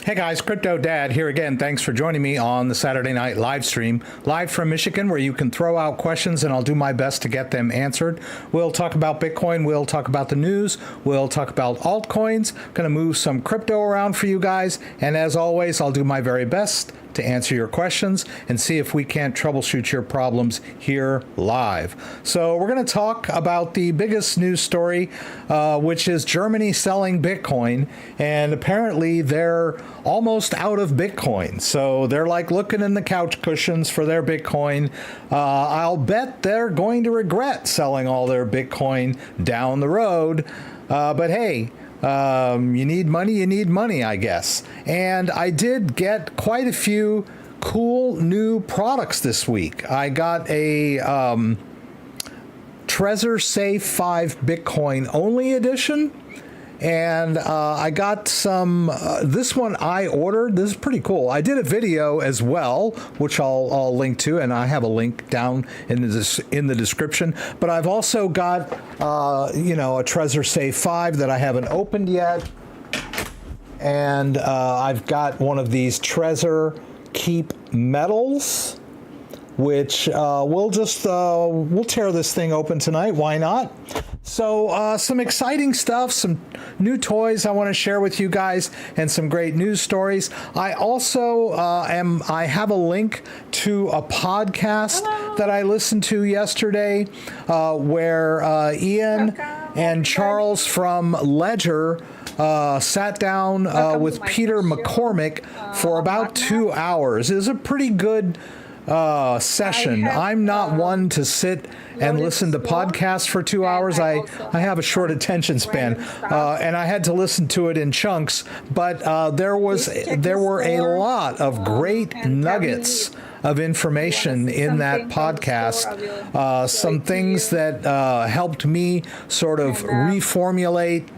Hey guys, CryptoDad here again. Thanks for joining me on the Saturday night live stream, live from Michigan, where you can throw out questions and I'll do my best to get them answered. We'll talk about Bitcoin, we'll talk about the news, we'll talk about altcoins, going to move some crypto around for you guys, and as always, I'll do my very best to answer your questions and see if we can't troubleshoot your problems here live. So we're going to talk about the biggest news story, which is Germany selling Bitcoin, and apparently they're almost out of Bitcoin. So they're like looking in the couch cushions for their Bitcoin. I'll bet they're going to regret selling all their Bitcoin down the road. But hey, you need money, I guess. And I did get quite a few cool new products this week. I got a Trezor Safe 5 Bitcoin only edition. And I got some, this one I ordered. This is pretty cool. I did a video as well, which I'll link to, and I have a link down in the description. But I've also got, a Trezor Safe 5 that I haven't opened yet. And I've got one of these Trezor Keep medals, which we'll tear this thing open tonight. Why not? So some exciting stuff, some new toys I want to share with you guys, and some great news stories. I also I have a link to a podcast that I listened to yesterday where Ian and Charles from Ledger sat down with Peter McCormick for about 2 hours. It was a pretty good session. I'm not one to sit and listen to podcasts for 2 hours. I have a short attention span, and I had to listen to it in chunks. But there were a lot of great nuggets of information in that podcast. Some things that helped me sort of reformulate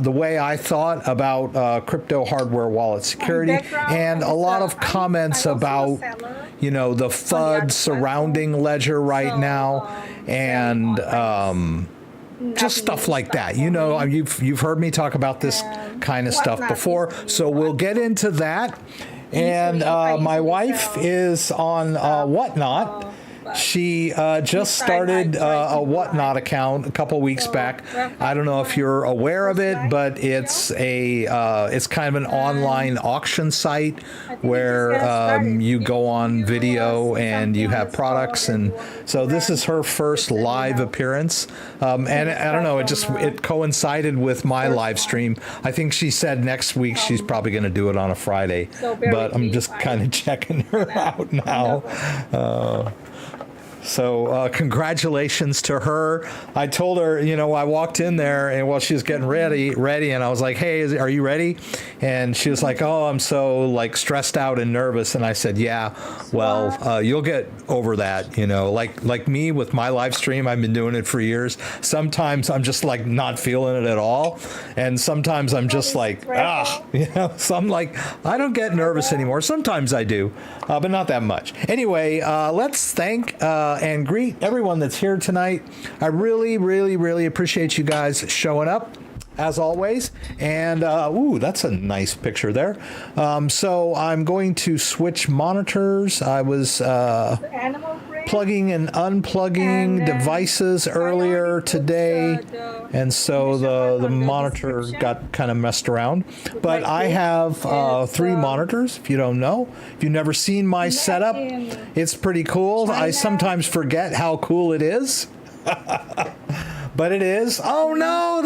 the way I thought about crypto hardware wallet security, and a lot of comments about, the FUD surrounding Ledger right now, and just stuff like that. You've heard me talk about this kind of stuff before, so we'll get into that. And my wife is on Whatnot. She just started a Whatnot account a couple weeks back. I don't know if you're aware of it, but it's kind of an online auction site where you go on video and you have products. And so this is her first live appearance. And I don't know, it coincided with my live stream. I think she said next week she's probably going to do it on a Friday, but I'm just kind of checking her out now. So congratulations to her. I told her, I walked in there and while she was getting ready, and I was like, hey, are you ready? And she was like, oh, I'm so stressed out and nervous. And I said, yeah, well, you'll get over that. Like me with my live stream, I've been doing it for years. Sometimes I'm just not feeling it at all. And sometimes I'm just so I'm I don't get nervous anymore. Sometimes I do, but not that much. Anyway, let's thank and greet everyone that's here tonight. I really, really, really appreciate you guys showing up, as always. And, ooh, that's a nice picture there. So I'm going to switch monitors. I was plugging and unplugging devices earlier today, and so the monitor got kind of messed around. But I have 3 monitors, if you don't know. If you've never seen my setup, it's pretty cool. I sometimes forget how cool it is. But it is. Oh no,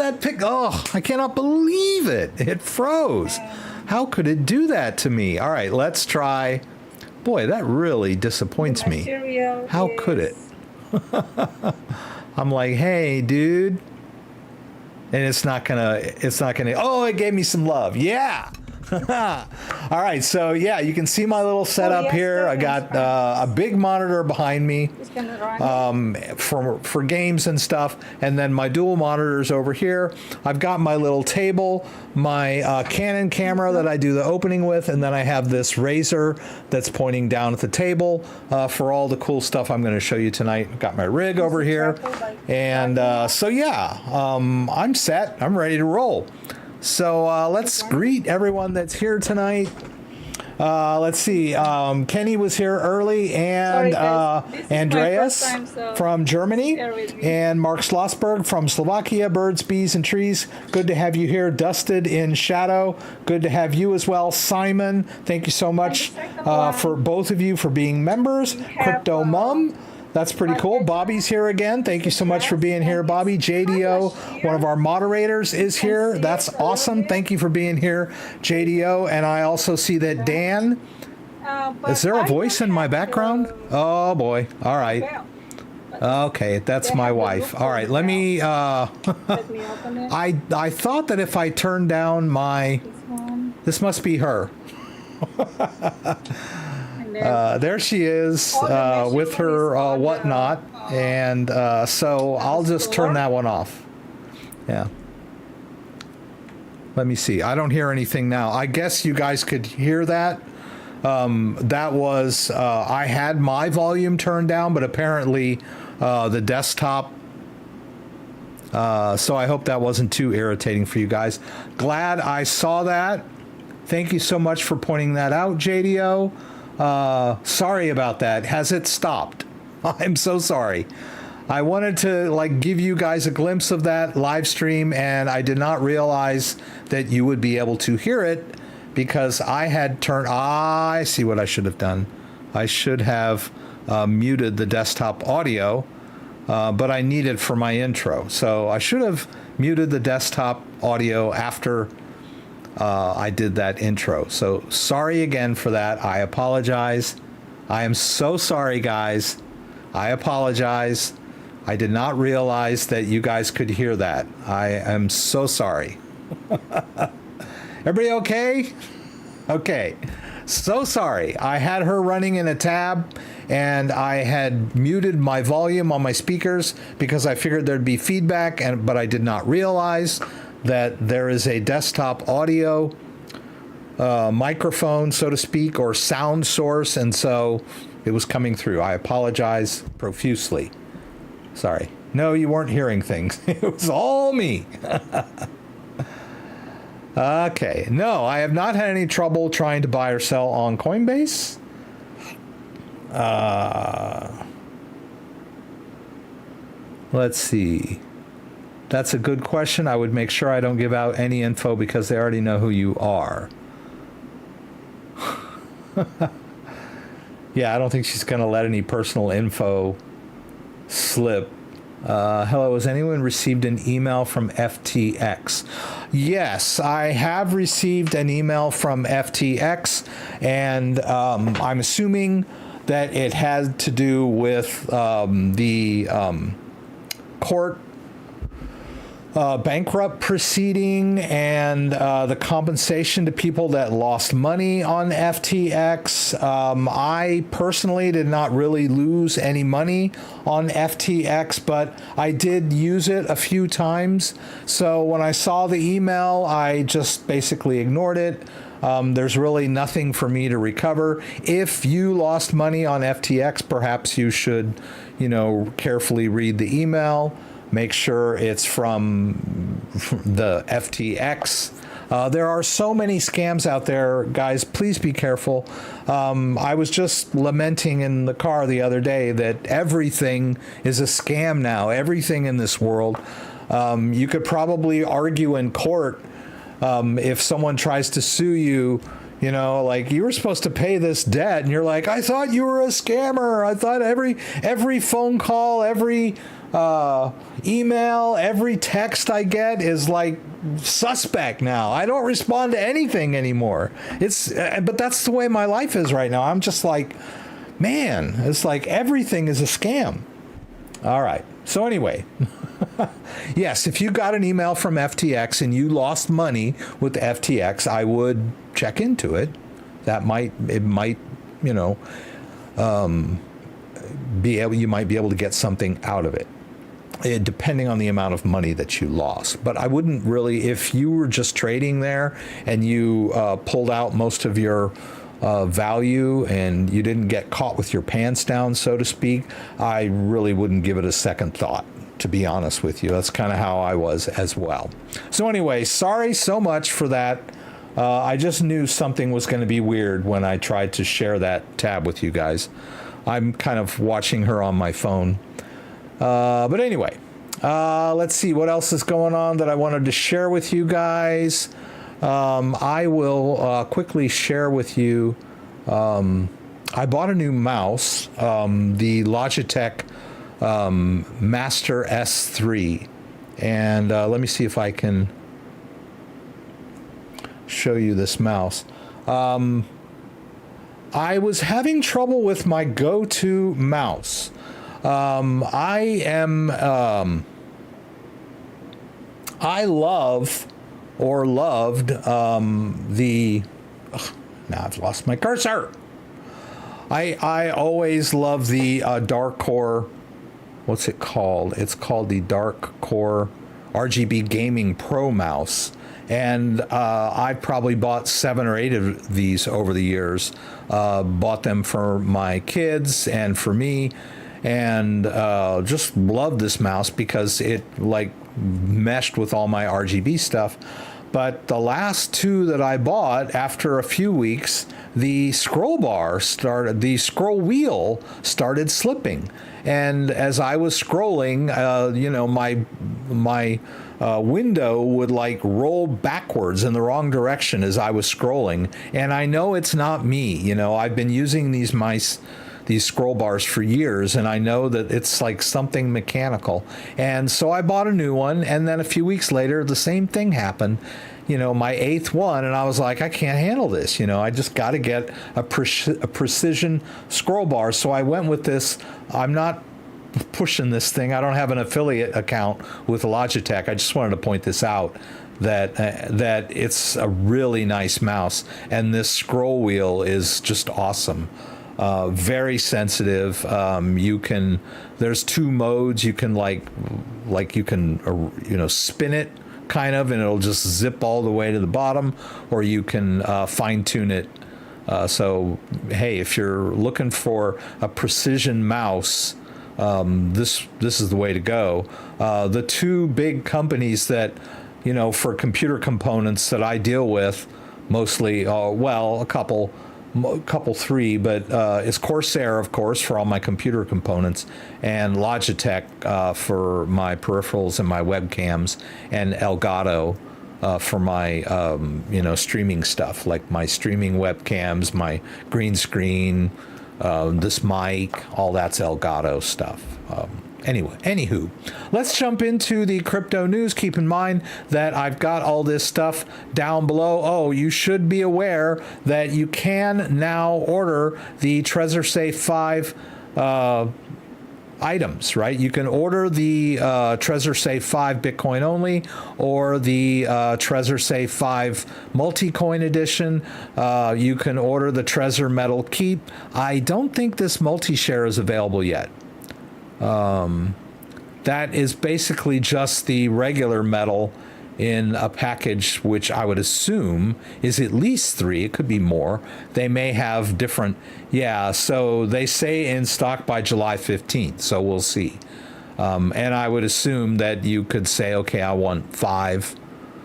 I cannot believe it. It froze. How could it do that to me? All right, let's try. Boy, that really disappoints me. How could it? I'm like, hey, dude. And it's not gonna, oh, it gave me some love. Yeah. All right, so yeah, you can see my little setup here. I got a big monitor behind me for games and stuff, and then my dual monitors over here. I've got my little table, my Canon camera that I do the opening with, and then I have this Razor that's pointing down at the table for all the cool stuff I'm going to show you tonight. I've got my rig over here, and so yeah, I'm set. I'm ready to roll. So let's greet everyone that's here tonight. Let's see. Kenny was here early, and Andreas from Germany, and Mark Schlossberg from Slovakia. Birds, bees, and trees. Good to have you here. Dusted in shadow. Good to have you as well, Simon. Thank you so much for both of you for being members. Crypto Mum. That's pretty cool. Bobby's here again. Thank you so much for being here, Bobby. JDO, one of our moderators, is here. That's awesome. Thank you for being here, JDO. And I also see that Dan. Is there a voice in my background? Oh, boy. All right. Okay, that's my wife. All right, let me... I thought that if I turn down my... This must be her. There she is with her whatnot, and so I'll just turn that one off. Yeah. Let me see. I don't hear anything now. I guess you guys could hear that. That was, I had my volume turned down, but apparently the desktop, so I hope that wasn't too irritating for you guys. Glad I saw that. Thank you so much for pointing that out, JDO. Sorry about that. Has it stopped? I'm so sorry. I wanted to give you guys a glimpse of that live stream, and I did not realize that you would be able to hear it because I had turned... I see what I should have done. I should have muted the desktop audio, but I need it for my intro. So I should have muted the desktop audio after I did that intro. So sorry again for that. I apologize. I am so sorry, guys. I apologize. I did not realize that you guys could hear that. I am so sorry. Everybody okay? Okay. So sorry. I had her running in a tab, and I had muted my volume on my speakers because I figured there'd be feedback, but I did not realize that there is a desktop audio microphone, so to speak, or sound source, and so it was coming through. I apologize profusely. Sorry. No, you weren't hearing things. It was all me. Okay. No, I have not had any trouble trying to buy or sell on Coinbase. Let's see. That's a good question. I would make sure I don't give out any info because they already know who you are. Yeah, I don't think she's going to let any personal info slip. Hello, has anyone received an email from FTX? Yes, I have received an email from FTX, and I'm assuming that it had to do with the court bankrupt proceeding and the compensation to people that lost money on FTX. I personally did not really lose any money on FTX, but I did use it a few times. So when I saw the email, I just basically ignored it. There's really nothing for me to recover. If you lost money on FTX, perhaps you should, carefully read the email. Make sure it's from the FTX. There are so many scams out there, guys. Please be careful. I was just lamenting in the car the other day that everything is a scam now. Everything in this world. You could probably argue in court if someone tries to sue you. You were supposed to pay this debt, and you're like, I thought you were a scammer. I thought every phone call, every email, every text I get is suspect now. I don't respond to anything anymore. But that's the way my life is right now. I'm just man, it's everything is a scam. All right. So anyway, yes, if you got an email from FTX and you lost money with FTX, I would check into it. You might be able to get something out of it, depending on the amount of money that you lost. But I wouldn't really, if you were just trading there and you pulled out most of your value and you didn't get caught with your pants down, so to speak, I really wouldn't give it a second thought to be honest with you. That's kind of how I was as well. So anyway, sorry so much for that. I just knew something was going to be weird when I tried to share that tab with you guys. I'm kind of watching her on my phone. But anyway, let's see what else is going on that I wanted to share with you guys. I will quickly share with you. I bought a new mouse, the Logitech Master S3. And let me see if I can show you this mouse. I was having trouble with my go-to mouse. I love or loved the. Now I've lost my cursor. I always love the Dark Core. What's it called? It's called the Dark Core RGB Gaming Pro mouse. And I probably bought 7 or 8 of these over the years. Bought them for my kids and for me, and just loved this mouse because it like meshed with all my RGB stuff. But the last 2 that I bought, after a few weeks, the scroll wheel started slipping. And as I was scrolling, my window would like roll backwards in the wrong direction as I was scrolling. And I know it's not me. I've been using these scroll bars for years, and I know that it's like something mechanical. And so I bought a new one, and then a few weeks later, the same thing happened. My 8th one, and I was like, I can't handle this. I just got to get a precision scroll bar. So I went with this. I'm not pushing this thing. I don't have an affiliate account with Logitech. I just wanted to point this out, that it's a really nice mouse, and this scroll wheel is just awesome. Very sensitive. There's 2 modes. You can you can spin it kind of, and it'll just zip all the way to the bottom, or you can fine tune it. So hey, if you're looking for a precision mouse, this is the way to go. The 2 big companies that, for computer components that I deal with mostly, a couple 3, but is Corsair, of course, for all my computer components, and Logitech for my peripherals and my webcams, and Elgato for my streaming stuff, like my streaming webcams, my green screen, this mic, all that's Elgato stuff. Anywho, let's jump into the crypto news. Keep in mind that I've got all this stuff down below. Oh, you should be aware that you can now order the Trezor Safe 5 items, right? You can order the Trezor Safe 5 Bitcoin only, or the Trezor Safe 5 multi-coin edition. You can order the Trezor Metal Keep. I don't think this multi-share is available yet. That is basically just the regular metal in a package, which I would assume is at least 3. It could be more. They may have different. Yeah, so they say in stock by July 15th. So we'll see. And I would assume that you could say, okay, I want 5,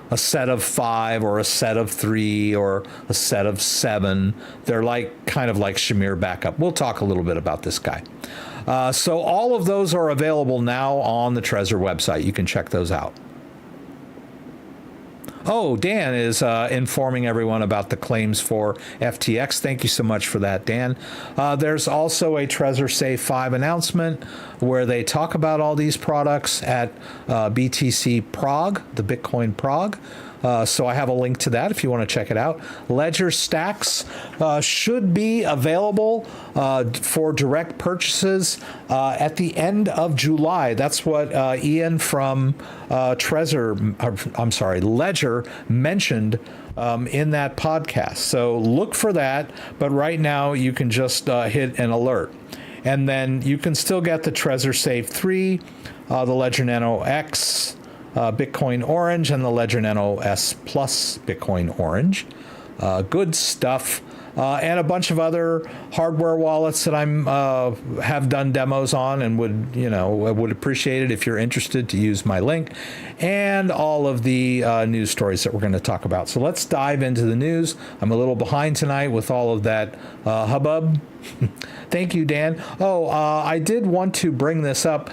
a set of 5, or a set of 3, or a set of 7. They're kind of like Shamir Backup. We'll talk a little bit about this guy. So all of those are available now on the Trezor website. You can check those out. Oh, Dan is informing everyone about the claims for FTX. Thank you so much for that, Dan. There's also a Trezor Safe 5 announcement where they talk about all these products at BTC Prague, the Bitcoin Prague. So I have a link to that if you want to check it out. Ledger stacks should be available for direct purchases at the end of July. That's what Ian from Ledger mentioned in that podcast. So look for that. But right now you can just hit an alert. And then you can still get the Trezor Safe 3, the Ledger Nano X, Bitcoin Orange, and the Ledger Nano S Plus Bitcoin Orange. Good stuff. and a bunch of other hardware wallets that I'm have done demos on, and would appreciate it if you're interested to use my link, and all of the news stories that we're going to talk about. So let's dive into the news. I'm a little behind tonight with all of that hubbub. Thank you, Dan. I did want to bring this up.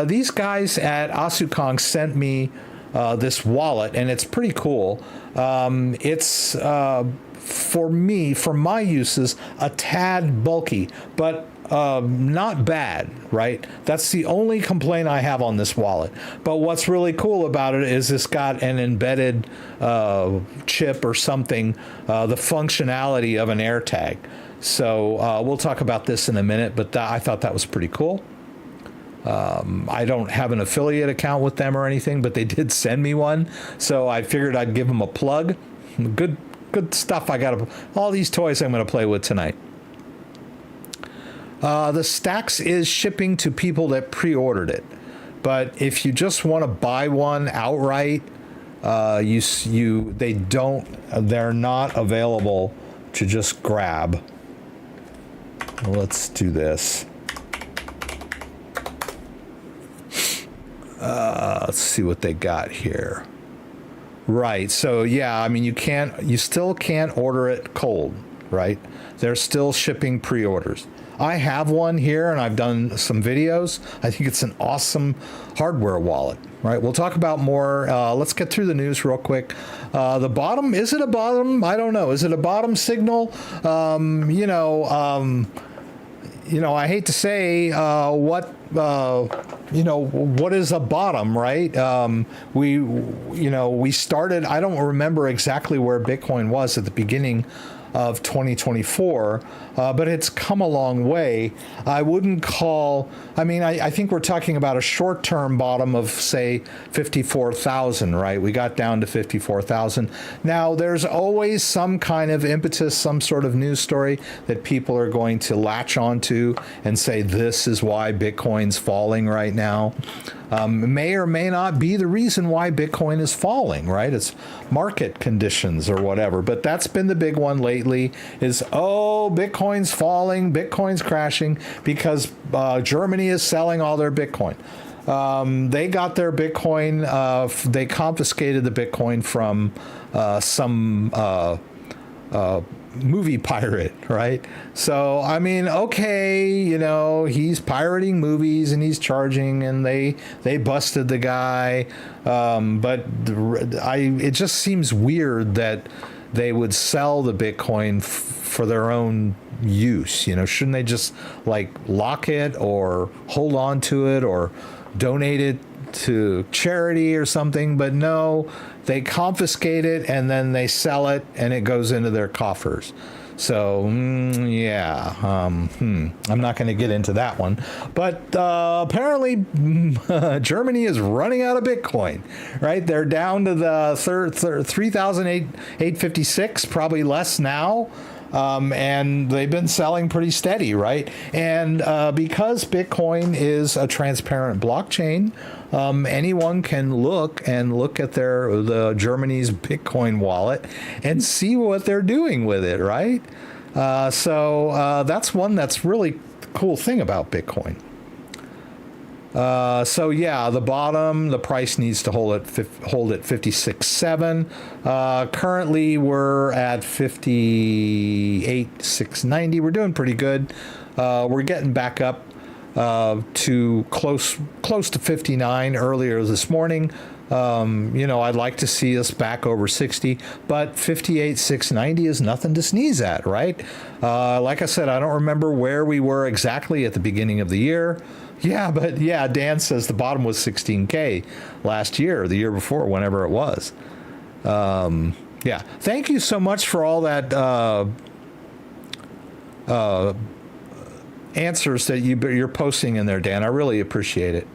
These guys at Asukong sent me this wallet, and it's pretty cool. It's for me, for my uses, a tad bulky, but not bad, right? That's the only complaint I have on this wallet. But what's really cool about it is it's got an embedded chip or something, the functionality of an AirTag. So we'll talk about this in a minute, but I thought that was pretty cool. I don't have an affiliate account with them or anything, but they did send me one, so I figured I'd give them a plug. Good stuff. I got all these toys I'm going to play with tonight. The Stacks is shipping to people that pre-ordered it, but if you just want to buy one outright, they're not available to just grab. Let's do this. Let's see what they got here. Right. So yeah, I mean, you still can't order it cold, right? They're still shipping pre-orders. I have one here and I've done some videos. I think it's an awesome hardware wallet, right? We'll talk about more. Let's get through the news real quick. The bottom, is it a bottom? I don't know. Is it a bottom signal? I hate to say what is a bottom, right? We started, I don't remember exactly where Bitcoin was at the beginning of 2024, but it's come a long way. I wouldn't call, I think we're talking about a short-term bottom of, say, 54,000, right? We got down to 54,000. Now, there's always some kind of impetus, some sort of news story that people are going to latch onto and say, this is why Bitcoin's falling right now. May or may not be the reason why Bitcoin is falling, right? It's market conditions or whatever. But that's been the big one lately is, Bitcoin's falling, Bitcoin's crashing because Germany is selling all their Bitcoin. They got their Bitcoin, they confiscated the Bitcoin from some movie pirate, right? So, okay, he's pirating movies and he's charging and they busted the guy. But it just seems weird that they would sell the Bitcoin for their own use. Shouldn't they just lock it or hold on to it or donate it to charity or something? But no, they confiscate it and then they sell it and it goes into their coffers. So, I'm not going to get into that one. But apparently, Germany is running out of Bitcoin, right? They're down to the 3,856, probably less now. And they've been selling pretty steady, right? And because Bitcoin is a transparent blockchain, anyone can look at the Germany's Bitcoin wallet and see what they're doing with it, right? So that's one that's really cool thing about Bitcoin. The bottom, the price needs to hold at 56.7. Currently, we're at 58,690. We're doing pretty good. We're getting back up to close to 59 earlier this morning. I'd like to see us back over 60, but 58,690 is nothing to sneeze at, right? Like I said, I don't remember where we were exactly at the beginning of the year. Yeah, but yeah, Dan says the bottom was 16K last year, the year before, whenever it was. Thank you so much for all that answers that you're posting in there, Dan. I really appreciate it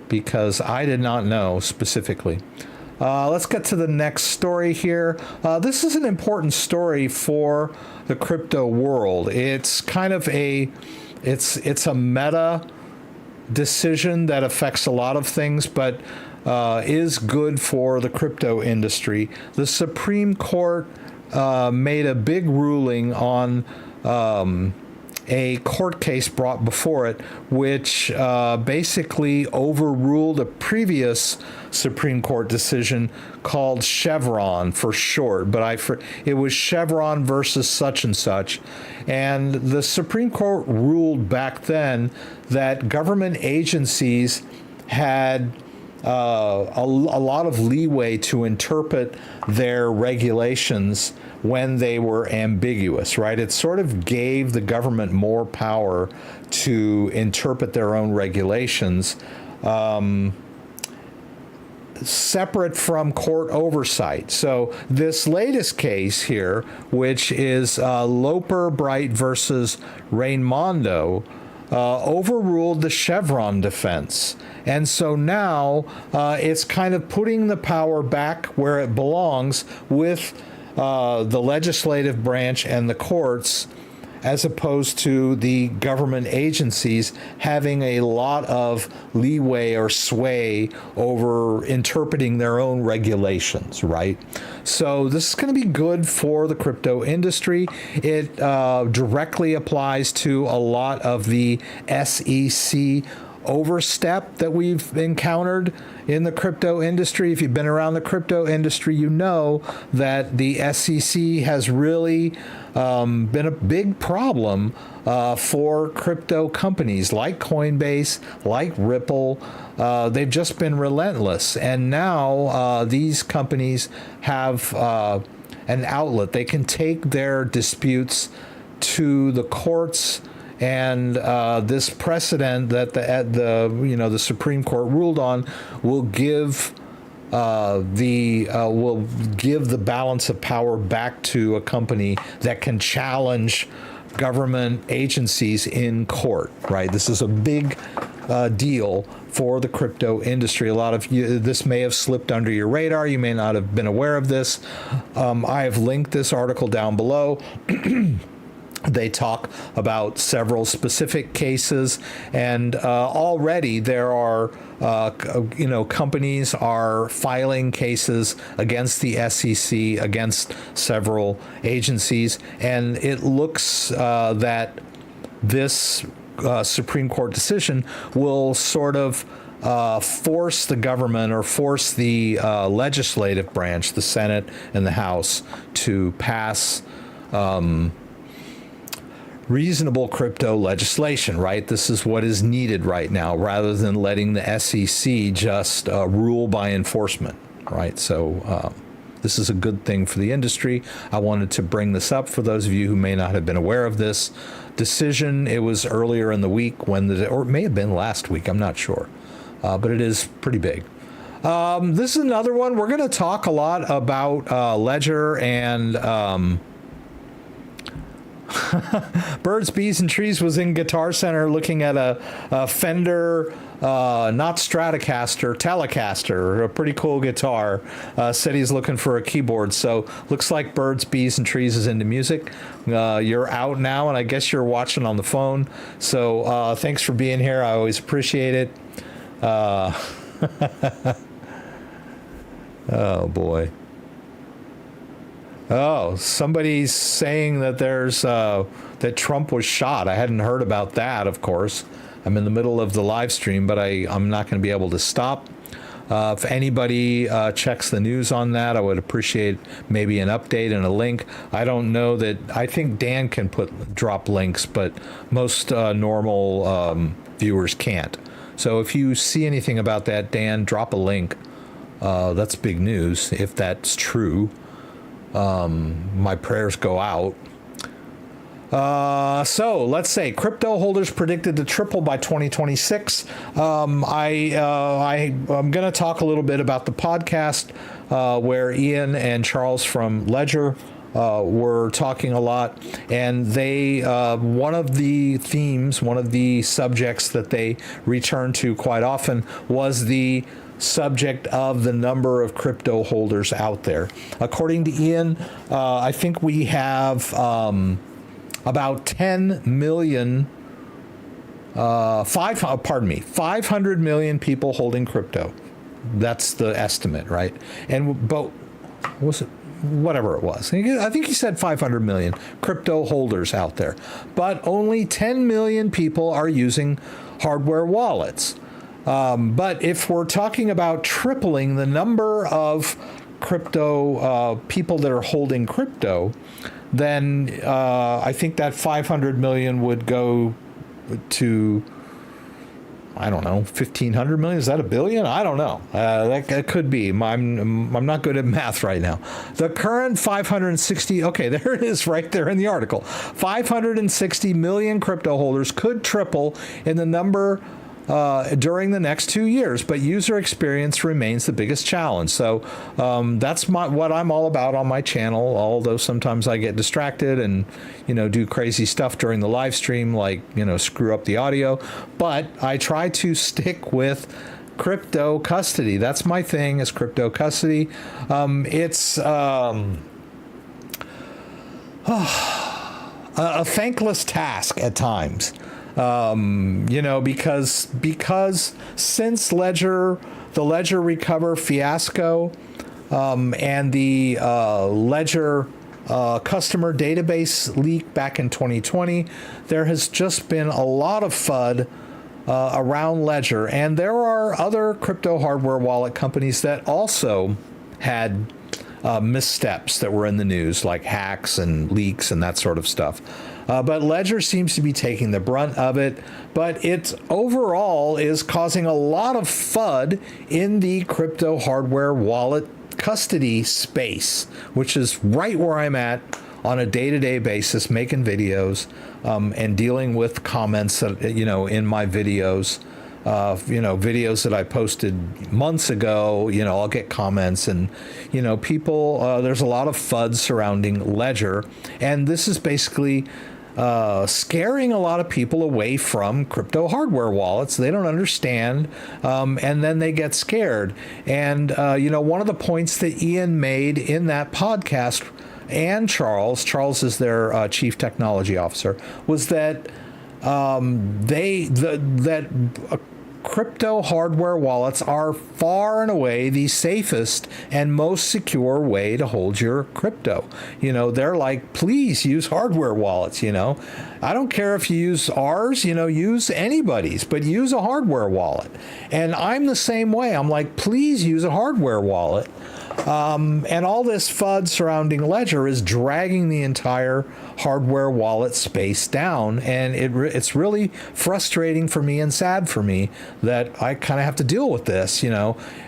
because I did not know specifically. Let's get to the next story here. This is an important story for the crypto world. It's kind of it's a meta decision that affects a lot of things, but is good for the crypto industry. The Supreme Court made a big ruling on a court case brought before it, which basically overruled a previous Supreme Court decision called Chevron for short, but it was Chevron versus such and such. And the Supreme Court ruled back then that government agencies had a lot of leeway to interpret their regulations when they were ambiguous, right? It sort of gave the government more power to interpret their own regulations, separate from court oversight. So this latest case here, which is Loper Bright versus Raimondo, overruled the Chevron defense. And so now it's kind of putting the power back where it belongs with the legislative branch and the courts, as opposed to the government agencies having a lot of leeway or sway over interpreting their own regulations, right? So this is going to be good for the crypto industry. It directly applies to a lot of the SEC overstep that we've encountered in the crypto industry. If you've been around the crypto industry, you know that the SEC has really been a big problem for crypto companies like Coinbase, like Ripple. They've just been relentless. And now these companies have an outlet. They can take their disputes to the courts. And this precedent that the Supreme Court ruled on will give the balance of power back to a company that can challenge government agencies in court, right? This is a big deal for the crypto industry. A lot of you, this may have slipped under your radar. You may not have been aware of this. I have linked this article down below. They talk about several specific cases, and already there are, companies are filing cases against the SEC, against several agencies, and it looks that this Supreme Court decision will sort of force the government or force the legislative branch, the Senate and the House, to pass reasonable crypto legislation, right? This is what is needed right now, rather than letting the SEC just rule by enforcement, right? So this is a good thing for the industry. I wanted to bring this up for those of you who may not have been aware of this decision. It was earlier in the week or it may have been last week, I'm not sure, but it is pretty big. This is another one. We're going to talk a lot about Ledger and Birds, Bees, and Trees was in Guitar Center looking at a Fender, not Stratocaster, Telecaster, a pretty cool guitar. Said he's looking for a keyboard. So looks like Birds, Bees, and Trees is into music. You're out now, and I guess you're watching on the phone. So thanks for being here. I always appreciate it. Oh, boy. Oh, somebody's saying that that Trump was shot. I hadn't heard about that, of course. I'm in the middle of the live stream, but I'm not going to be able to stop. If anybody checks the news on that, I would appreciate maybe an update and a link. I don't know that. I think Dan can drop links, but most normal viewers can't. So if you see anything about that, Dan, drop a link. That's big news if that's true. My prayers go out. So let's say crypto holders predicted to triple by 2026. I'm going to talk a little bit about the podcast where Ian and Charles from Ledger were talking a lot, and they one of the themes, one of the subjects that they returned to quite often was the subject of the number of crypto holders out there. According to Ian, I think we have about 10 million, 500 million people holding crypto. That's the estimate, right? But was it? whatever it was. I think he said 500 million crypto holders out there, but only 10 million people are using hardware wallets. But if we're talking about tripling the number of crypto people that are holding crypto, then I think that 500 million would go to, I don't know, 1,500 million. Is that a billion? I don't know. That could be. I'm not good at math right now. The current 560, okay, there it is right there in the article. 560 million crypto holders could triple in the number during the next 2 years, but user experience remains the biggest challenge. So that's what I'm all about on my channel, although sometimes I get distracted and, do crazy stuff during the live stream, like, screw up the audio. But I try to stick with crypto custody. That's my thing, is crypto custody. It's a thankless task at times. Because since the Ledger Recover fiasco, and the Ledger customer database leak back in 2020, there has just been a lot of FUD around Ledger, and there are other crypto hardware wallet companies that also had missteps that were in the news, like hacks and leaks and that sort of stuff. But Ledger seems to be taking the brunt of it, but it overall is causing a lot of FUD in the crypto hardware wallet custody space, which is right where I'm at on a day-to-day basis, making videos and dealing with comments that, in my videos. Videos that I posted months ago, I'll get comments and, people, there's a lot of FUD surrounding Ledger. And this is basically scaring a lot of people away from crypto hardware wallets. They don't understand, and then they get scared. And, one of the points that Ian made in that podcast, and Charles is their chief technology officer, was that crypto hardware wallets are far and away the safest and most secure way to hold your crypto. They're like, please use hardware wallets. I don't care if you use ours, use anybody's, but use a hardware wallet. And I'm the same way. I'm like, please use a hardware wallet. And all this FUD surrounding Ledger is dragging the entire hardware wallet space down, and it's really frustrating for me and sad for me that I kind of have to deal with this.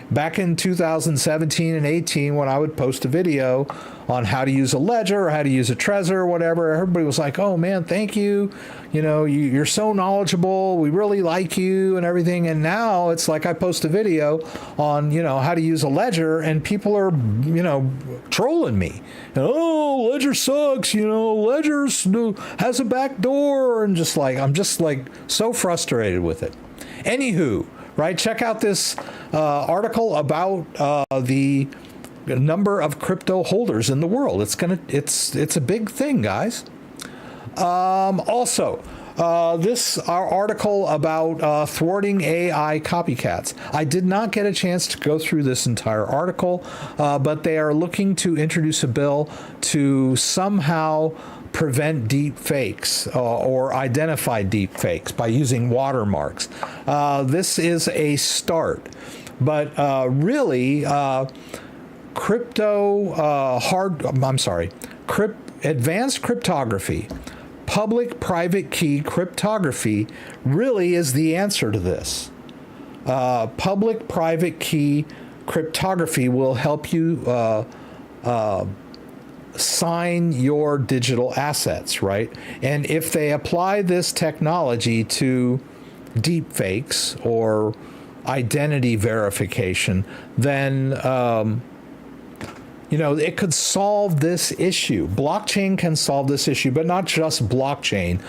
Back in 2017 and 18, when I would post a video on how to use a Ledger or how to use a Trezor or whatever, everybody was like, oh man, thank you. You're so knowledgeable. We really like you and everything. And now it's like I post a video on, how to use a Ledger, and people are, trolling me. Oh, Ledger sucks. Ledger has a back door, and I'm just like so frustrated with it. Anywho, right? Check out this article about the number of crypto holders in the world. It's a big thing, guys. Also, this article about thwarting AI copycats. I did not get a chance to go through this entire article, but they are looking to introduce a bill to somehow prevent deep fakes or identify deep fakes by using watermarks. This is a start, but really, advanced cryptography, public-private key cryptography really is the answer to this. Public-private key cryptography will help you sign your digital assets, right? And if they apply this technology to deep fakes or identity verification, then it could solve this issue. Blockchain can solve this issue, but not just blockchain.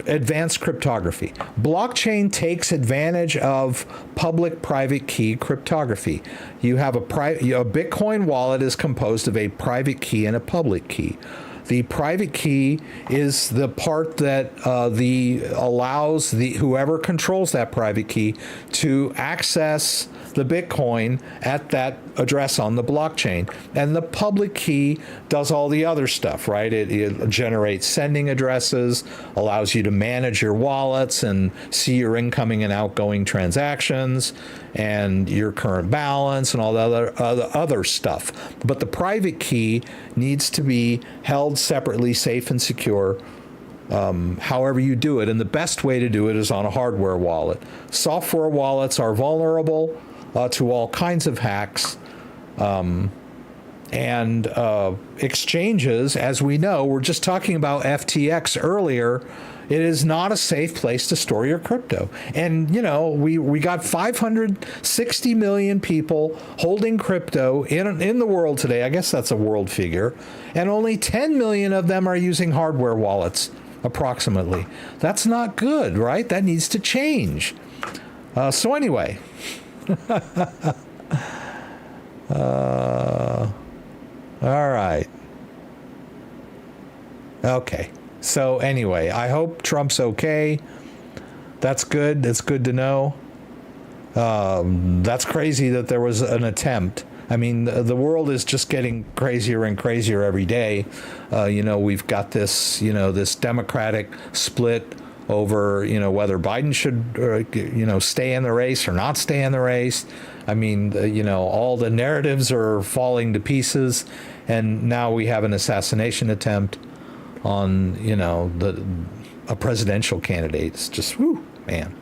Advanced cryptography. Blockchain takes advantage of public-private key cryptography. You have a Bitcoin wallet is composed of a private key and a public key. The private key is the part that allows whoever controls that private key to access the Bitcoin at that address on the blockchain. And the public key does all the other stuff, right? It generates sending addresses, allows you to manage your wallets and see your incoming and outgoing transactions and your current balance and all the other stuff. But the private key needs to be held separately, safe and secure, however you do it. And the best way to do it is on a hardware wallet. Software wallets are vulnerable to all kinds of hacks. And exchanges, as we know, we're just talking about FTX earlier, it is not a safe place to store your crypto. And, you know, we got 560 million people holding crypto in the world today. I guess that's a world figure. And only 10 million of them are using hardware wallets, approximately. That's not good, right? That needs to change. So anyway. All right. Okay. So anyway, I hope Trump's okay. That's good. That's good to know. That's crazy that there was an attempt. I mean, the world is just getting crazier and crazier every day. You know, we've got this, you know, this Democratic split over, you know, whether Biden should, you know, stay in the race or not stay in the race. I mean, you know, all the narratives are falling to pieces, and now we have an assassination attempt on, you know, a presidential candidate. It's just, whew, man.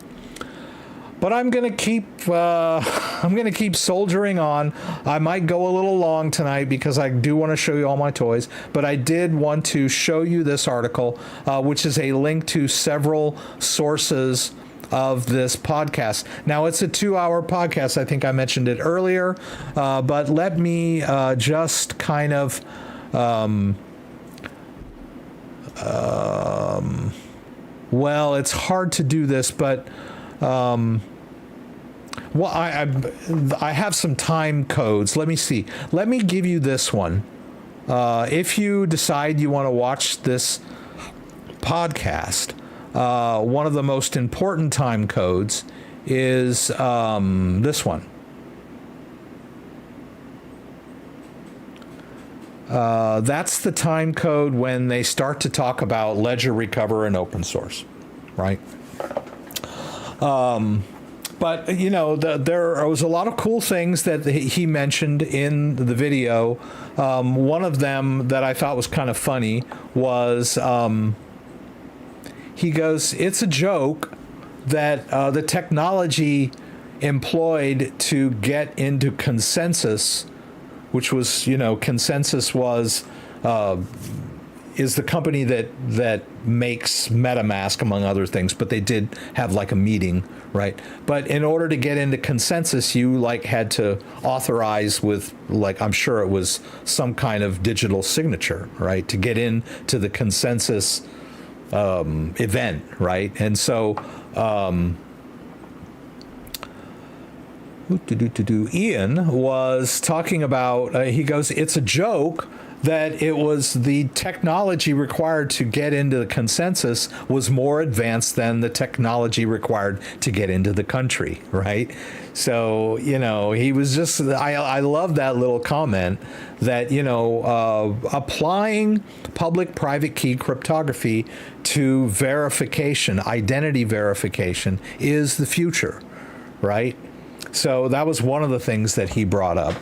But I'm gonna keep soldiering on. I might go a little long tonight because I do want to show you all my toys. But I did want to show you this article, which is a link to several sources of this podcast. Now, it's a 2-hour podcast. I think I mentioned it earlier. But let me just kind of well, it's hard to do this, but well, I have some time codes. Let me see. Let me give you this one. If you decide you want to watch this podcast, one of the most important time codes is this one. That's the time code when they start to talk about ledger recover and open source, right? But, you know, there was a lot of cool things that he mentioned in the video. One of them that I thought was kind of funny was he goes, it's a joke that the technology employed to get into consensus, which was, you know, consensus was is the company that makes MetaMask, among other things, but they did have like a meeting, right? But in order to get into consensus, you like had to authorize with, like, I'm sure it was some kind of digital signature, right, to get into the consensus event, right? And so Ian was talking about, he goes, it's a joke that it was the technology required to get into the consensus was more advanced than the technology required to get into the country, right? So, you know, he was just, I love that little comment that, you know, applying public-private key cryptography to verification, identity verification, is the future, right? So that was one of the things that he brought up.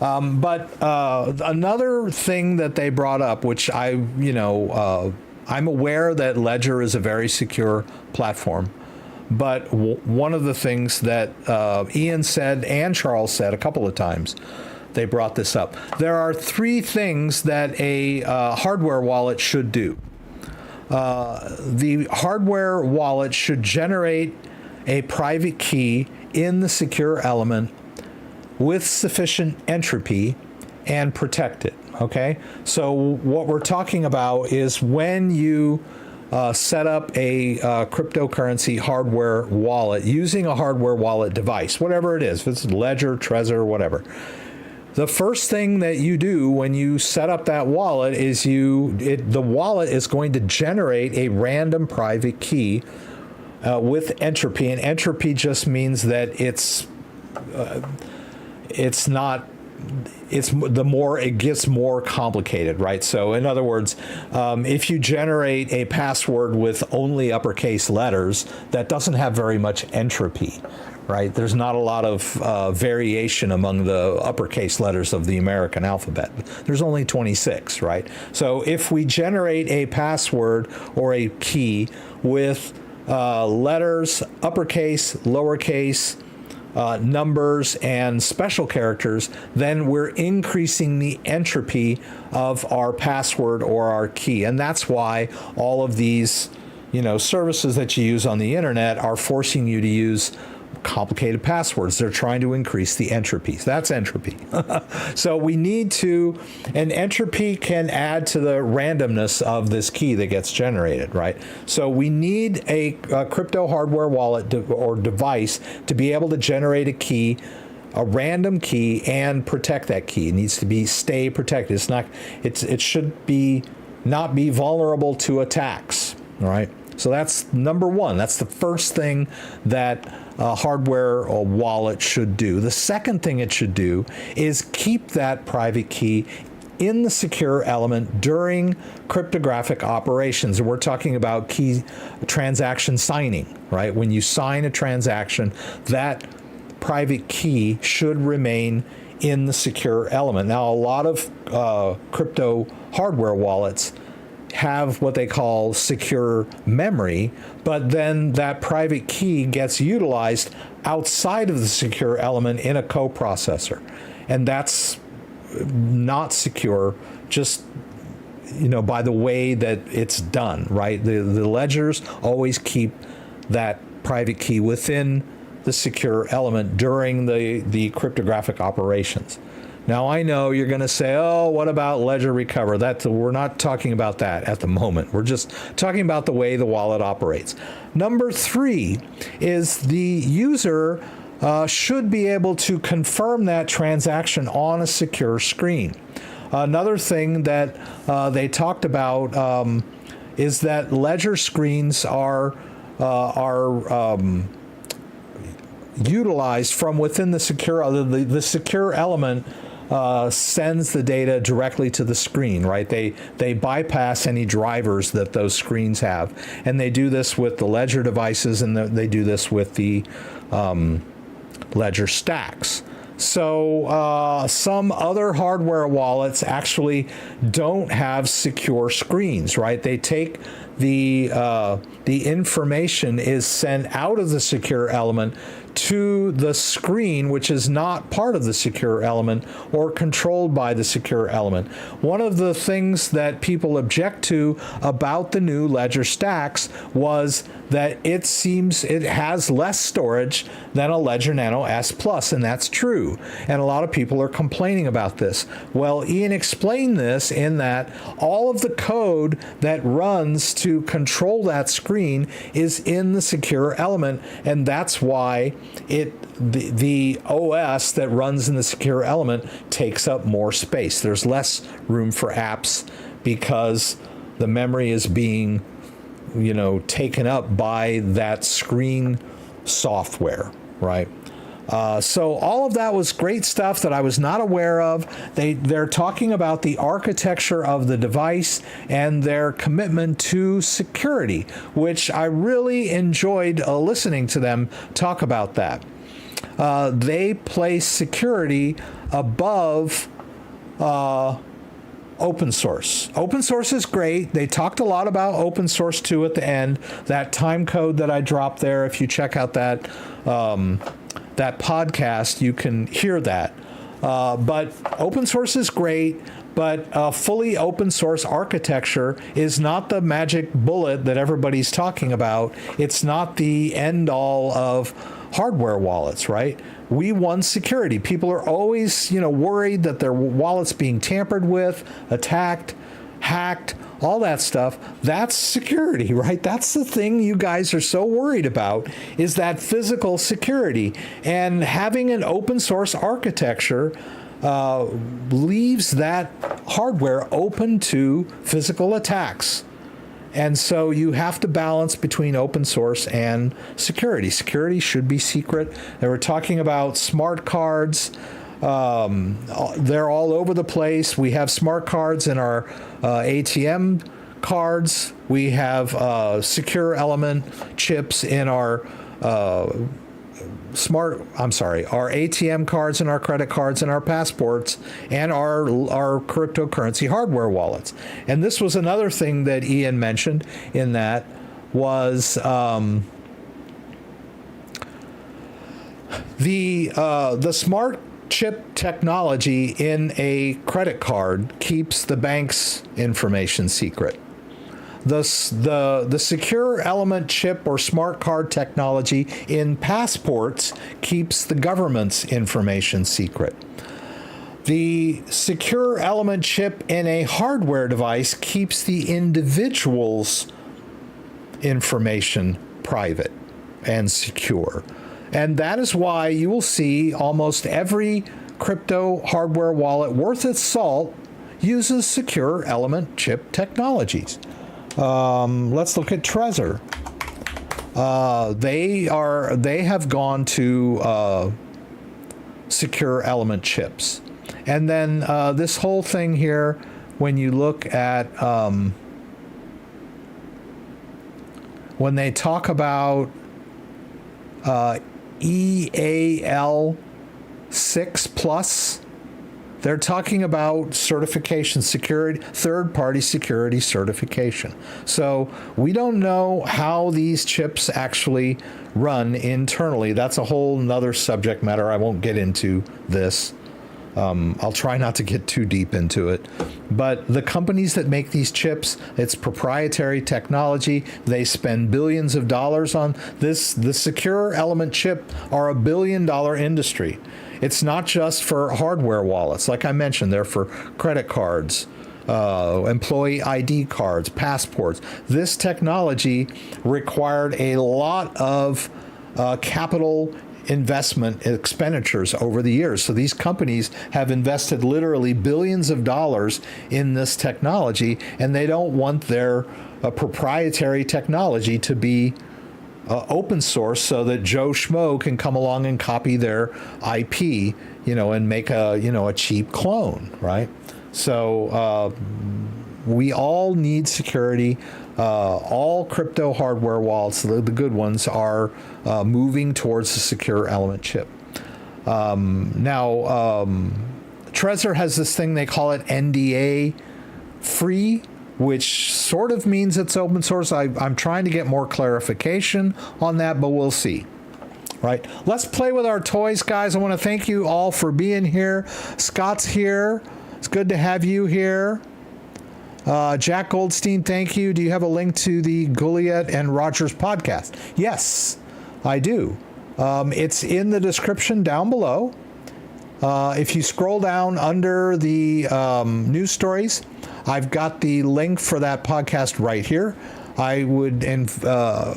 But another thing that they brought up, which I'm aware that Ledger is a very secure platform. But one of the things that Ian said and Charles said a couple of times, they brought this up. There are 3 things that a hardware wallet should do. The hardware wallet should generate a private key in the secure element with sufficient entropy and protect it, okay? So what we're talking about is when you set up a cryptocurrency hardware wallet using a hardware wallet device, whatever it is, if it's Ledger, Trezor, whatever. The first thing that you do when you set up that wallet is the wallet is going to generate a random private key with entropy, and entropy just means that it's it's not. It's the more it gets more complicated, right? So in other words, if you generate a password with only uppercase letters, that doesn't have very much entropy, right? There's not a lot of variation among the uppercase letters of the American alphabet. There's only 26, right? So if we generate a password or a key with letters, uppercase, lowercase, numbers and special characters, then we're increasing the entropy of our password or our key. And that's why all of these, services that you use on the internet are forcing you to use complicated passwords. They're trying to increase the entropy. That's entropy. So we need to, and entropy can add to the randomness of this key that gets generated, right? So we need a crypto hardware wallet or device to be able to generate a key, a random key, and protect that key. It needs to stay protected. It should not be vulnerable to attacks, all right? So that's number one. That's the first thing that a hardware or wallet should do. The second thing it should do is keep that private key in the secure element during cryptographic operations. And we're talking about key transaction signing, right? When you sign a transaction, that private key should remain in the secure element. Now, a lot of crypto hardware wallets have what they call secure memory, but then that private key gets utilized outside of the secure element in a coprocessor. And that's not secure, just by the way that it's done, right? The ledgers always keep that private key within the secure element during the cryptographic operations. Now, I know you're going to say, oh, what about ledger recover? We're not talking about that at the moment. We're just talking about the way the wallet operates. Number 3 is the user should be able to confirm that transaction on a secure screen. Another thing that they talked about is that ledger screens are utilized from within the secure element. Sends the data directly to the screen, right? They bypass any drivers that those screens have, and they do this with the ledger devices, and they do this with the ledger stacks. So some other hardware wallets actually don't have secure screens, right? They take the information is sent out of the secure element to the screen, which is not part of the secure element or controlled by the secure element. One of the things that people object to about the new ledger stacks was that it seems it has less storage than a Ledger Nano S Plus, and that's true. And a lot of people are complaining about this. Well, Ian explained this in that all of the code that runs to control that screen is in the secure element, and that's why the OS that runs in the secure element takes up more space. There's less room for apps because the memory is being taken up by that screen software, right? So all of that was great stuff that I was not aware of. They're talking about the architecture of the device and their commitment to security, which I really enjoyed listening to them talk about that. They place security above open source. Open source is great. They talked a lot about open source too at the end. That time code that I dropped there, if you check out that podcast, you can hear that. But open source is great, but fully open source architecture is not the magic bullet that everybody's talking about. It's not the end all of hardware wallets, right? We want security. People are always, worried that their wallet's being tampered with, attacked, hacked, all that stuff. That's security, right? That's the thing you guys are so worried about, is that physical security. And having an open source architecture leaves that hardware open to physical attacks. And so you have to balance between open source and security. Security should be secret. They were talking about smart cards. They're all over the place. We have smart cards in our ATM cards. We have secure element chips in our our ATM cards and our credit cards and our passports and our cryptocurrency hardware wallets. And this was another thing that Ian mentioned in that was the smart chip technology in a credit card keeps the bank's information secret. The secure element chip or smart card technology in passports keeps the government's information secret. The secure element chip in a hardware device keeps the individual's information private and secure. And that is why you will see almost every crypto hardware wallet worth its salt uses secure element chip technologies. Let's look at Trezor. They have gone to secure element chips. And then this whole thing here, when you look at when they talk about EAL 6+, they're talking about certification, security, third-party security certification. So we don't know how these chips actually run internally. That's a whole nother subject matter. I won't get into this. I'll try not to get too deep into it. But the companies that make these chips, it's proprietary technology. They spend billions of dollars on this. The secure element chip are a $1 billion industry. It's not just for hardware wallets. Like I mentioned, they're for credit cards, employee ID cards, passports. This technology required a lot of capital investment expenditures over the years. So these companies have invested literally billions of dollars in this technology, and they don't want their proprietary technology to be open source so that Joe Schmo can come along and copy their IP, and make a cheap clone, right? So we all need security. All crypto hardware wallets, the good ones, are moving towards the secure element chip. Now, Trezor has this thing, they call it NDA free, which sort of means it's open source. I'm trying to get more clarification on that, but we'll see. Right. Let's play with our toys, guys. I want to thank you all for being here. Scott's here. It's good to have you here. Jack Goldstein, thank you. Do you have a link to the Gouliet and Rogers podcast? Yes, I do. It's in the description down below. If you scroll down under the news stories, I've got the link for that podcast right here. I would, I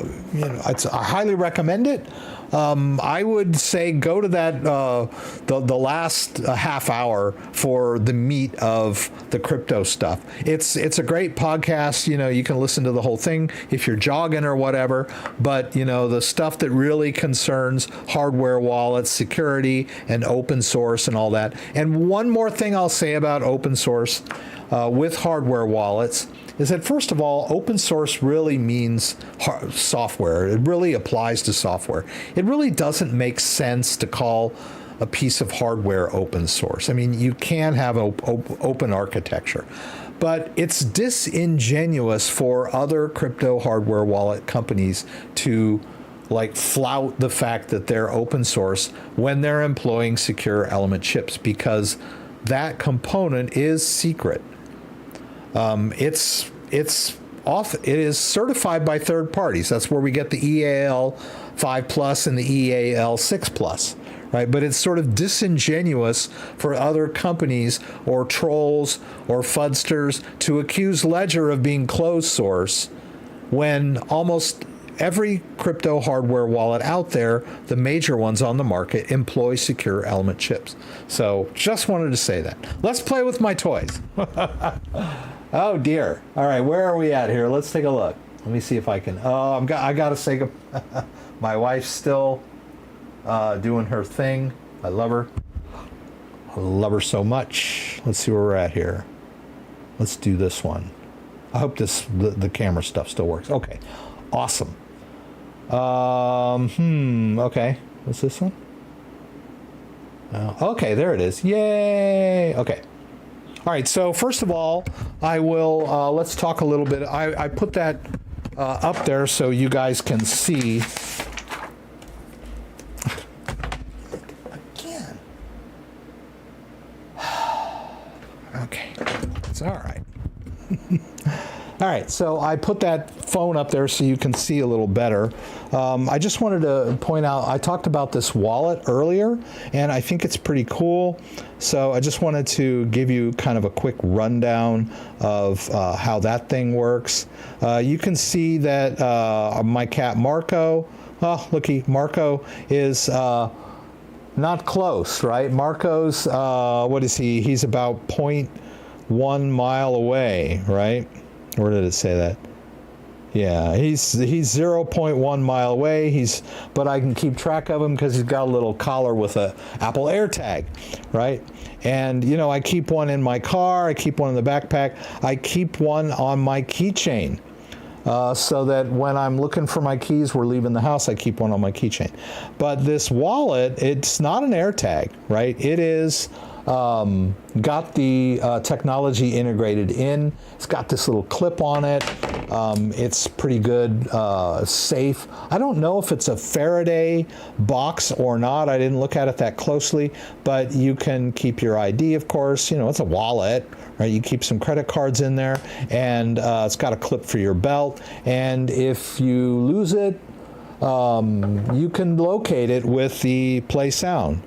highly recommend it. I would say go to that the last half hour for the meat of the crypto stuff. It's a great podcast. You can listen to the whole thing if you're jogging or whatever. But the stuff that really concerns hardware wallets, security, and open source and all that. And one more thing I'll say about open source with hardware wallets is that, first of all, open source really means software. It really applies to software. It really doesn't make sense to call a piece of hardware open source. I mean, you can have open architecture, but it's disingenuous for other crypto hardware wallet companies to flout the fact that they're open source when they're employing secure element chips, because that component is secret. It is certified by third parties. That's where we get the EAL 5+ and the EAL 6+, right? But it's sort of disingenuous for other companies or trolls or fudsters to accuse Ledger of being closed source when almost every crypto hardware wallet out there, the major ones on the market, employ secure element chips. So just wanted to say that. Let's play with my toys. Oh dear. All right, where are we at here? Let's take a look. Let me see if I can. Oh, I gotta say, my wife's still doing her thing. I love her. I love her so much. Let's see where we're at here. Let's do this one. I hope the camera stuff still works. Okay, awesome. Okay, what's this one? Okay, there it is. Yay! Okay. All right, so first of all, I will, let's talk a little bit. I put that up there so you guys can see. Again. Okay, it's all right. All right, so I put that phone up there so you can see a little better. I just wanted to point out, I talked about this wallet earlier, and I think it's pretty cool. So I just wanted to give you kind of a quick rundown of how that thing works. You can see that my cat Marco, oh, looky, Marco is not close, right? Marco's, what is he? He's about 0.1 mile away, right? Where did it say that? Yeah, he's 0.1 mile away. But I can keep track of him because he's got a little collar with a Apple AirTag, right? And you know, I keep one in my car. I keep one in the backpack. I keep one on my keychain, so that when I'm looking for my keys, we're leaving the house, I keep one on my keychain. But this wallet, it's not an AirTag, right? It is. Got the technology integrated in. It's got this little clip on it. It's pretty good, safe. I don't know if it's a Faraday box or not. I didn't look at it that closely, but you can keep your ID, of course. You know, it's a wallet, right? You keep some credit cards in there, and it's got a clip for your belt. And if you lose it, you can locate it with the Play Sound.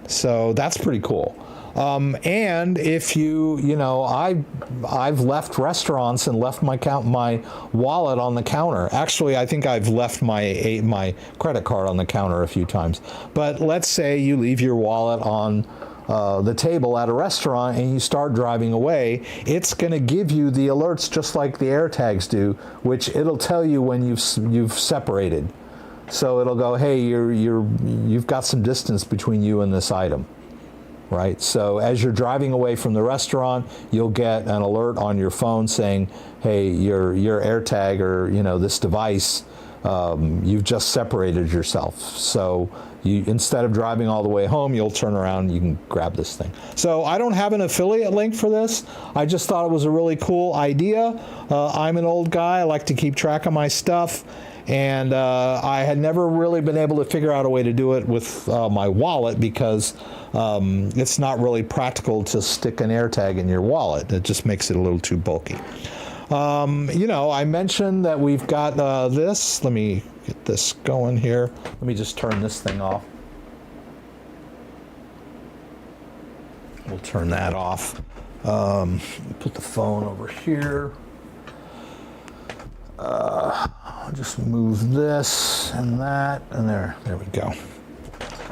So that's pretty cool. And if you know, I've left restaurants and left my wallet on the counter. Actually, I think I've left my credit card on the counter a few times. But let's say you leave your wallet on the table at a restaurant and you start driving away, it's going to give you the alerts just like the AirTags do, which it'll tell you when you've separated. So it'll go, hey, you've got some distance between you and this item, right? So as you're driving away from the restaurant, you'll get an alert on your phone saying, hey, your AirTag or this device, you've just separated yourself. So instead of driving all the way home, you'll turn around and you can grab this thing. So I don't have an affiliate link for this. I just thought it was a really cool idea. I'm an old guy. I like to keep track of my stuff. And I had never really been able to figure out a way to do it with my wallet because it's not really practical to stick an AirTag in your wallet. It just makes it a little too bulky. I mentioned that we've got this. Let me get this going here. Let me just turn this thing off. We'll turn that off. Put the phone over here. I'll just move this and that, and there we go.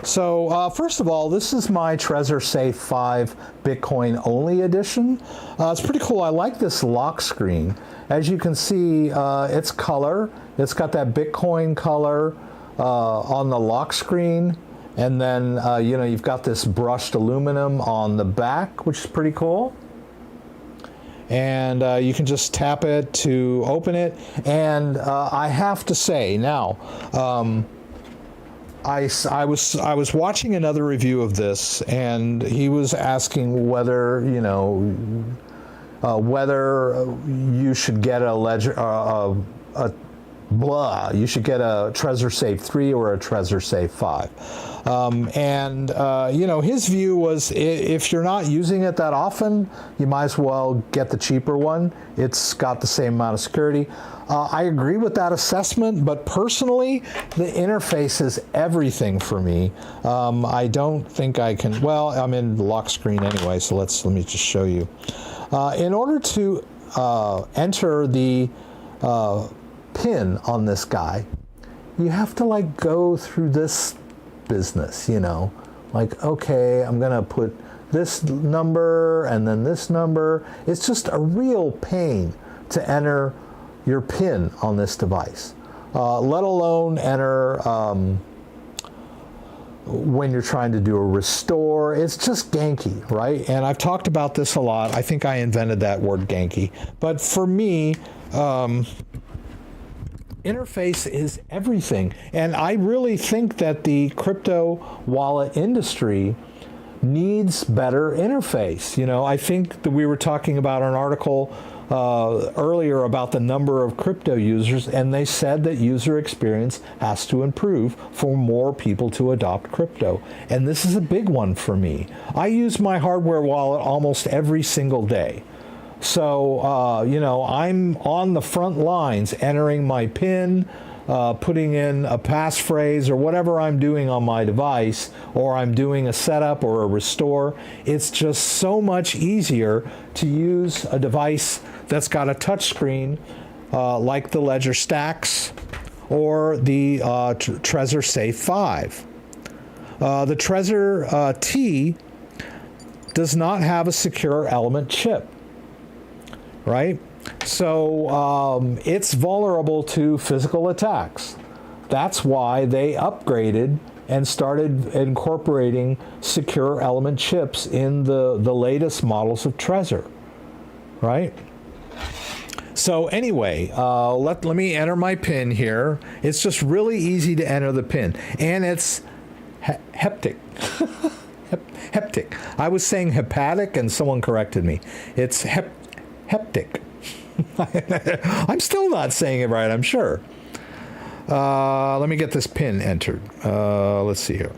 So first of all, this is my Trezor Safe 5 Bitcoin only edition. It's pretty cool. I like this lock screen. As you can see, it's color. It's got that Bitcoin color on the lock screen, and then you've got this brushed aluminum on the back, which is pretty cool. And you can just tap it to open it. And I have to say now, I was watching another review of this, and he was asking whether whether you should get you should get a Trezor Safe 3 or a Trezor Safe 5. His view was if you're not using it that often, you might as well get the cheaper one. It's got the same amount of security. I agree with that assessment, but personally, the interface is everything for me. I don't think I can, well, I'm in the lock screen anyway, so let me just show you. In order to enter the pin on this guy, you have to go through this business, like, okay, I'm gonna put this number and then this number. It's just a real pain to enter your PIN on this device, let alone enter when you're trying to do a restore. It's just ganky, right? And I've talked about this a lot. I think I invented that word, ganky. But for me, interface is everything. And I really think that the crypto wallet industry needs better interface. You know, I think that we were talking about an article earlier about the number of crypto users, and they said that user experience has to improve for more people to adopt crypto. And this is a big one for me. I use my hardware wallet almost every single day. So, you know, I'm on the front lines entering my PIN, putting in a passphrase or whatever I'm doing on my device, or I'm doing a setup or a restore. It's just so much easier to use a device that's got a touch screen like the Ledger Stacks or the Trezor Safe 5. The Trezor T does not have a secure element chip, right? So it's vulnerable to physical attacks. That's why they upgraded and started incorporating secure element chips in the latest models of Trezor, right? So anyway, let me enter my PIN here. It's just really easy to enter the PIN, and it's heptic. Heptic. I was saying hepatic, and someone corrected me. It's heptic. I'm still not saying it right, I'm sure. Let me get this PIN entered. Let's see here.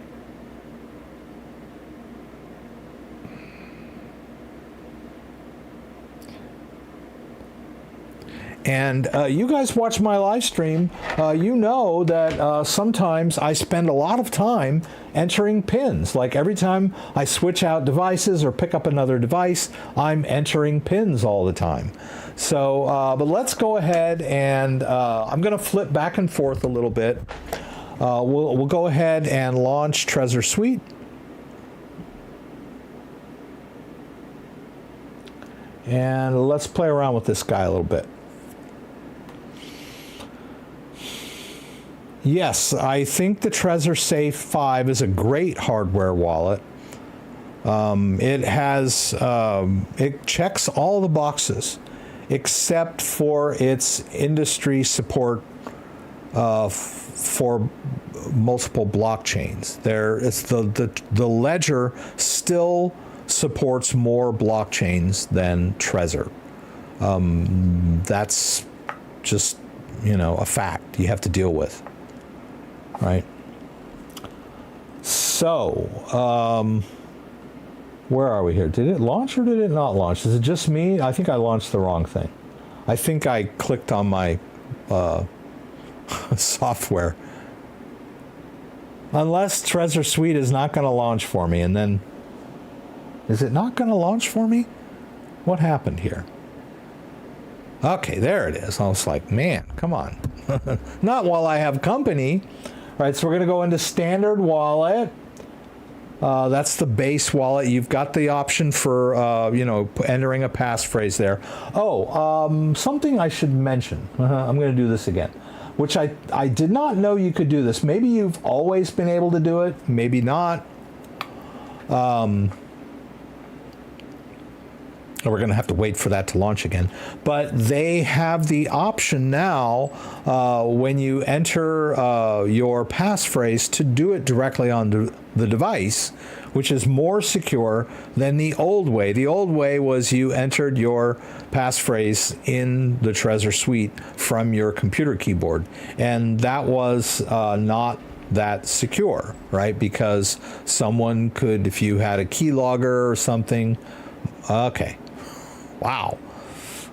And you guys watch my live stream, you know that sometimes I spend a lot of time entering PINs. Like every time I switch out devices or pick up another device, I'm entering PINs all the time. So, but let's go ahead and I'm going to flip back and forth a little bit. We'll go ahead and launch Trezor Suite. And let's play around with this guy a little bit. Yes, I think the Trezor Safe 5 is a great hardware wallet. It checks all the boxes except for its industry support for multiple blockchains. The Ledger still supports more blockchains than Trezor. That's just, you know, a fact you have to deal with. Right. So, where are we here? Did it launch or did it not launch? Is it just me? I think I launched the wrong thing. I think I clicked on my software. Unless Trezor Suite is not going to launch for me, and then is it not going to launch for me? What happened here? Okay, there it is. I was like, man, come on. Not while I have company. All right, so we're going to go into standard wallet. That's the base wallet. You've got the option for, you know, entering a passphrase there. Oh, something I should mention. I'm going to do this again, which I did not know you could do this. Maybe you've always been able to do it. Maybe not. We're going to have to wait for that to launch again. But they have the option now when you enter your passphrase to do it directly on the device, which is more secure than the old way. The old way was you entered your passphrase in the Trezor Suite from your computer keyboard. And that was not that secure, right? Because someone could, if you had a keylogger or something, okay. Wow.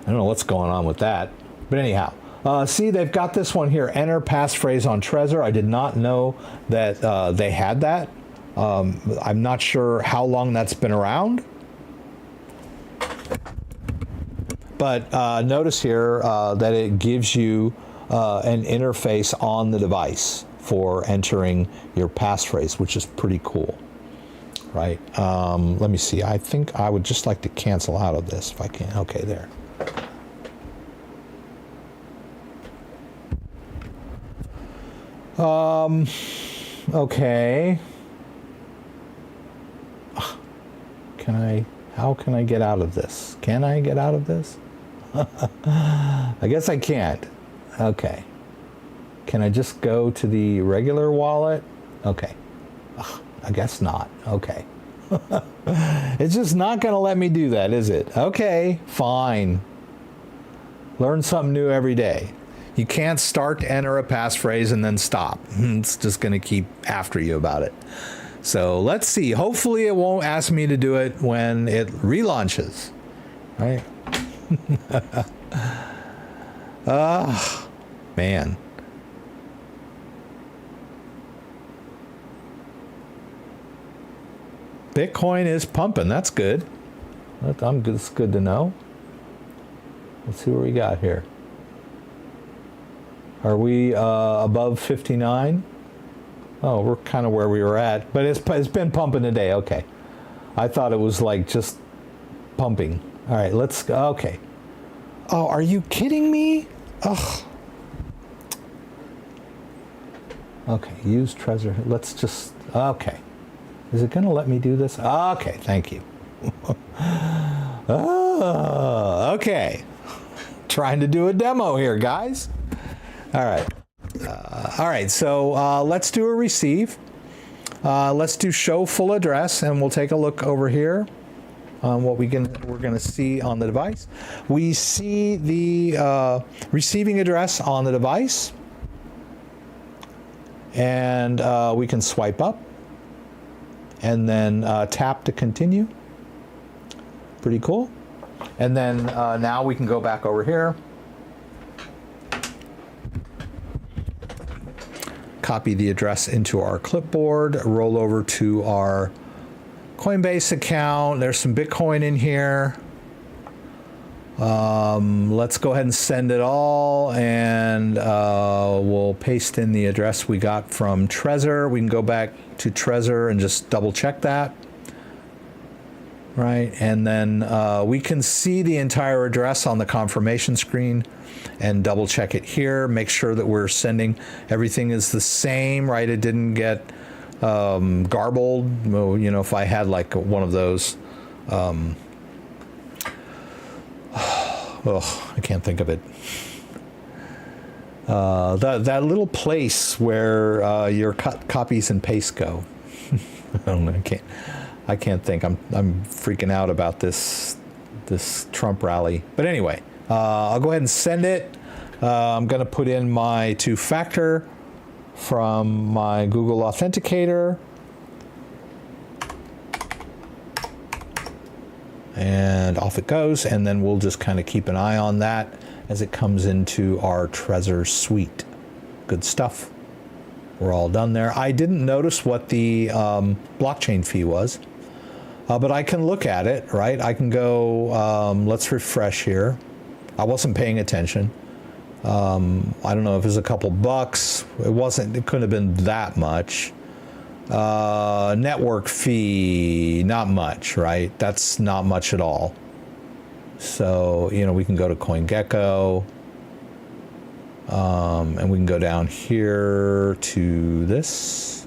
I don't know what's going on with that. But anyhow, see, they've got this one here, enter passphrase on Trezor. I did not know that they had that. I'm not sure how long that's been around. But notice here that it gives you an interface on the device for entering your passphrase, which is pretty cool. right? Let me see. I think I would just like to cancel out of this if I can. Okay, there. Okay. How can I get out of this? Can I get out of this? I guess I can't. Okay. Can I just go to the regular wallet? Okay. I guess not. Okay. It's just not going to let me do that, is it? Okay, fine. Learn something new every day. You can't start to enter a passphrase and then stop. It's just going to keep after you about it. So let's see. Hopefully it won't ask me to do it when it relaunches. Right? Man. Bitcoin is pumping. That's good. It's good to know. Let's see what we got here. Are we above 59? Oh, we're kind of where we were at, but it's been pumping today. Okay, I thought it was like just pumping. All right, let's go. Okay. Oh, are you kidding me? Ugh. Okay, use Trezor. Let's just. Okay. Is it going to let me do this? Okay, thank you. Oh, okay. Trying to do a demo here, guys. All right. All right, so let's do a receive. Let's do show full address, and we'll take a look over here on what we're going to see on the device. We see the receiving address on the device, and we can swipe up and then tap to continue. Pretty cool. And then now we can go back over here. Copy the address into our clipboard, roll over to our Coinbase account. There's some Bitcoin in here. Let's go ahead and send it all, and we'll paste in the address we got from Trezor. We can go back to Trezor and just double check that. Right, and then we can see the entire address on the confirmation screen and double check it here. Make sure that we're sending everything is the same, right? It didn't get garbled. Well, you know, if I had like one of those, I can't think of it. That little place where your copies and pastes go. I don't know. I can't think. I'm freaking out about this Trump rally. But anyway, I'll go ahead and send it. I'm going to put in my two-factor from my Google Authenticator. And off it goes. And then we'll just kind of keep an eye on that as it comes into our Trezor suite. Good stuff. We're all done there. I didn't notice what the blockchain fee was. But I can look at it, right? I can go, let's refresh here. I wasn't paying attention. I don't know if it was a couple bucks. It couldn't have been that much. Network fee, not much, right? That's not much at all. So, you know, we can go to CoinGecko. And we can go down here to this.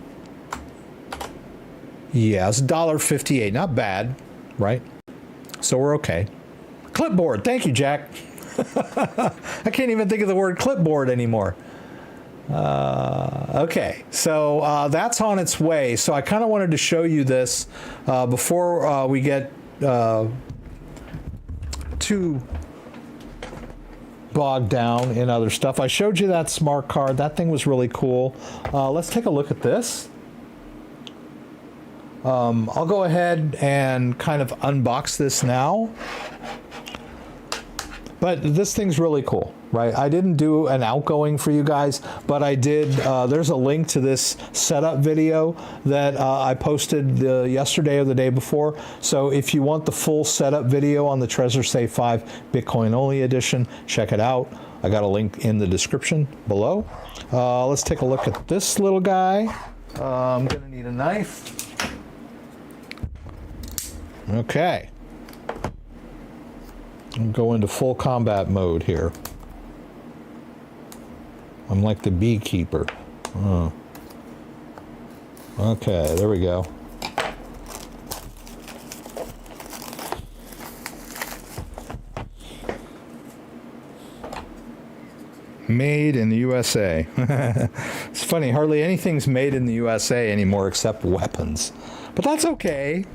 Yeah, it's $1.58. Not bad, right? So we're okay. Clipboard. Thank you, Jack. I can't even think of the word clipboard anymore. Okay, so that's on its way. So I kind of wanted to show you this before we get too bogged down in other stuff. I showed you that smart card. That thing was really cool. Let's take a look at this. I'll go ahead and kind of unbox this now. But this thing's really cool, right? I didn't do an outgoing for you guys, but I did. There's a link to this setup video that I posted yesterday or the day before. So if you want the full setup video on the Trezor Safe 5 Bitcoin only edition, check it out. I got a link in the description below. Let's take a look at this little guy. I'm gonna need a knife. Okay. I'll go into full combat mode here. I'm like the beekeeper. Oh. Okay, there we go. Made in the USA. It's funny, hardly anything's made in the USA anymore except weapons. But that's okay.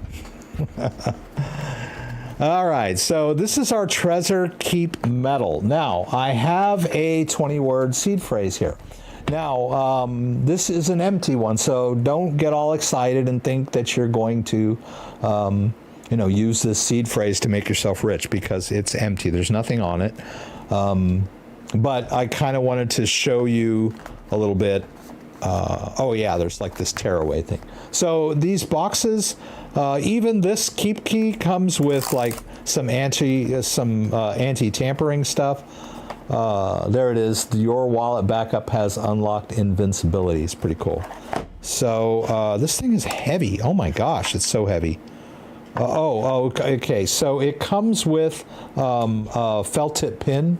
All right, so this is our Trezor Keep medal. Now, I have a 20-word seed phrase here. Now, this is an empty one, so don't get all excited and think that you're going to, use this seed phrase to make yourself rich, because it's empty. There's nothing on it. But I kind of wanted to show you a little bit. Oh yeah, there's like this tearaway thing. So these boxes, even this Keep key comes with like some anti-tampering stuff. There it is. Your wallet backup has unlocked invincibility. It's pretty cool. So this thing is heavy. Oh my gosh, it's so heavy. Okay. So it comes with a felt tip pen,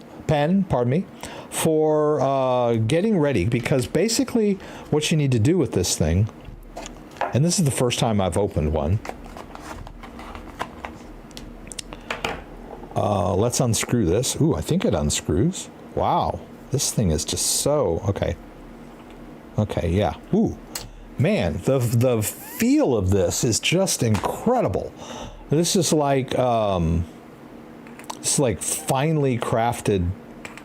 pardon me, for getting ready, because basically what you need to do with this thing, and this is the first time I've opened one. Let's unscrew this. Ooh, I think it unscrews. Wow, this thing is just so, okay. Okay, yeah. Ooh, man, the feel of this is just incredible. This is like finely crafted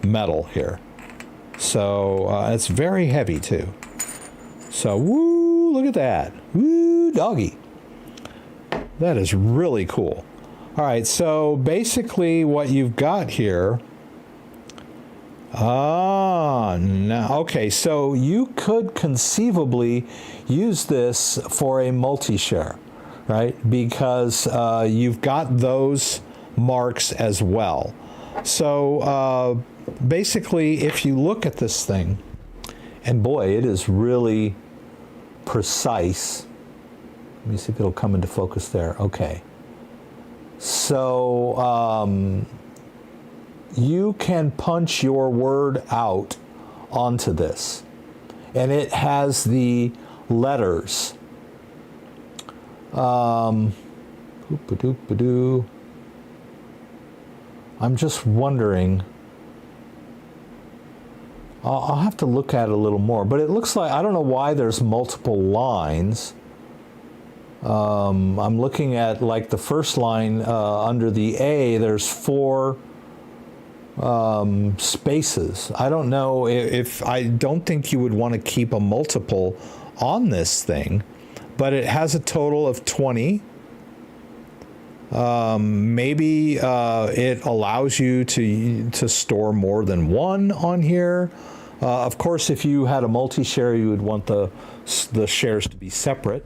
metal here. So it's very heavy too. So woo, look at that. Woo, doggy. That is really cool. All right, so basically what you've got here, okay, so you could conceivably use this for a multi-share, right? Because you've got those marks as well. So basically, if you look at this thing, and boy, it is really precise. Let me see if it'll come into focus there. Okay. So you can punch your word out onto this, and it has the letters. I'm just wondering. I'll have to look at it a little more, but it looks like, I don't know why there's multiple lines. I'm looking at like the first line under the A, there's 4 spaces. I don't know if I don't think you would want to keep a multiple on this thing, but it has a total of 20. Maybe it allows you to store more than one on here. Of course, if you had a multi-share, you would want the shares to be separate.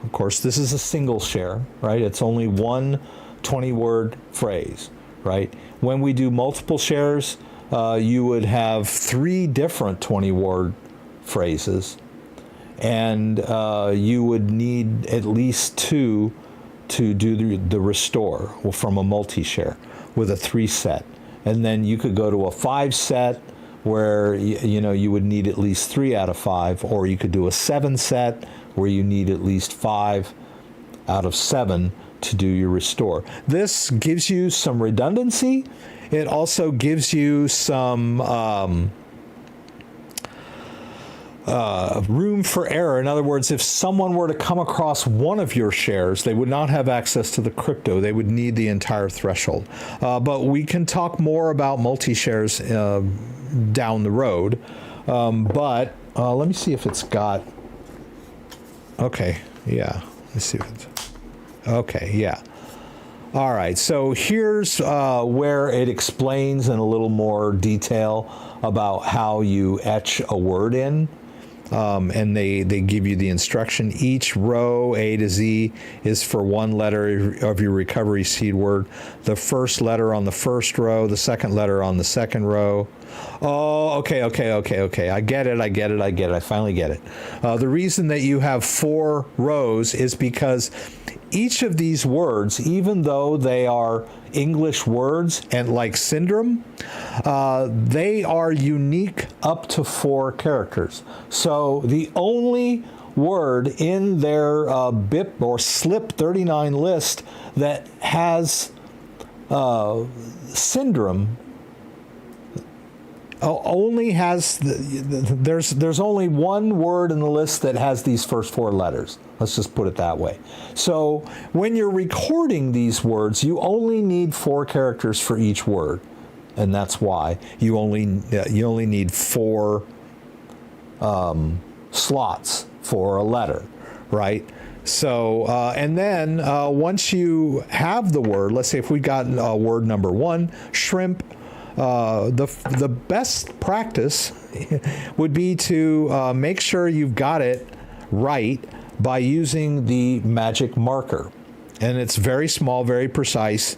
Of course, this is a single share, right? It's only one 20-word phrase, right? When we do multiple shares, you would have 3 different 20-word phrases, and you would need at least 2 to do the restore from a multi-share with a 3 set. And then you could go to a 5 set where you would need at least 3 out of 5, or you could do a 7 set where you need at least 5 out of 7 to do your restore. This gives you some redundancy. It also gives you some room for error. In other words, if someone were to come across one of your shares, they would not have access to the crypto. They would need the entire threshold. But we can talk more about multi-shares down the road. But let me see if it's got... Okay, yeah. Let's see if it's... Okay, yeah. All right, so here's where it explains in a little more detail about how you etch a word in. And they give you the instruction. Each row, A to Z, is for one letter of your recovery seed word. The first letter on the first row, the second letter on the second row. Oh, okay. I get it. I finally get it. The reason that you have 4 rows is because each of these words, even though they are English words and like syndrome, they are unique up to 4 characters. So the only word in their BIP or SLIP 39 list that has syndrome only has there's only one word in the list that has these first 4 letters. Let's just put it that way. So when you're recording these words, you only need 4 characters for each word, and that's why you only need 4 slots for a letter, right? So and then once you have the word, let's say if we got word number 1, shrimp. The best practice would be to make sure you've got it right by using the magic marker. And it's very small, very precise.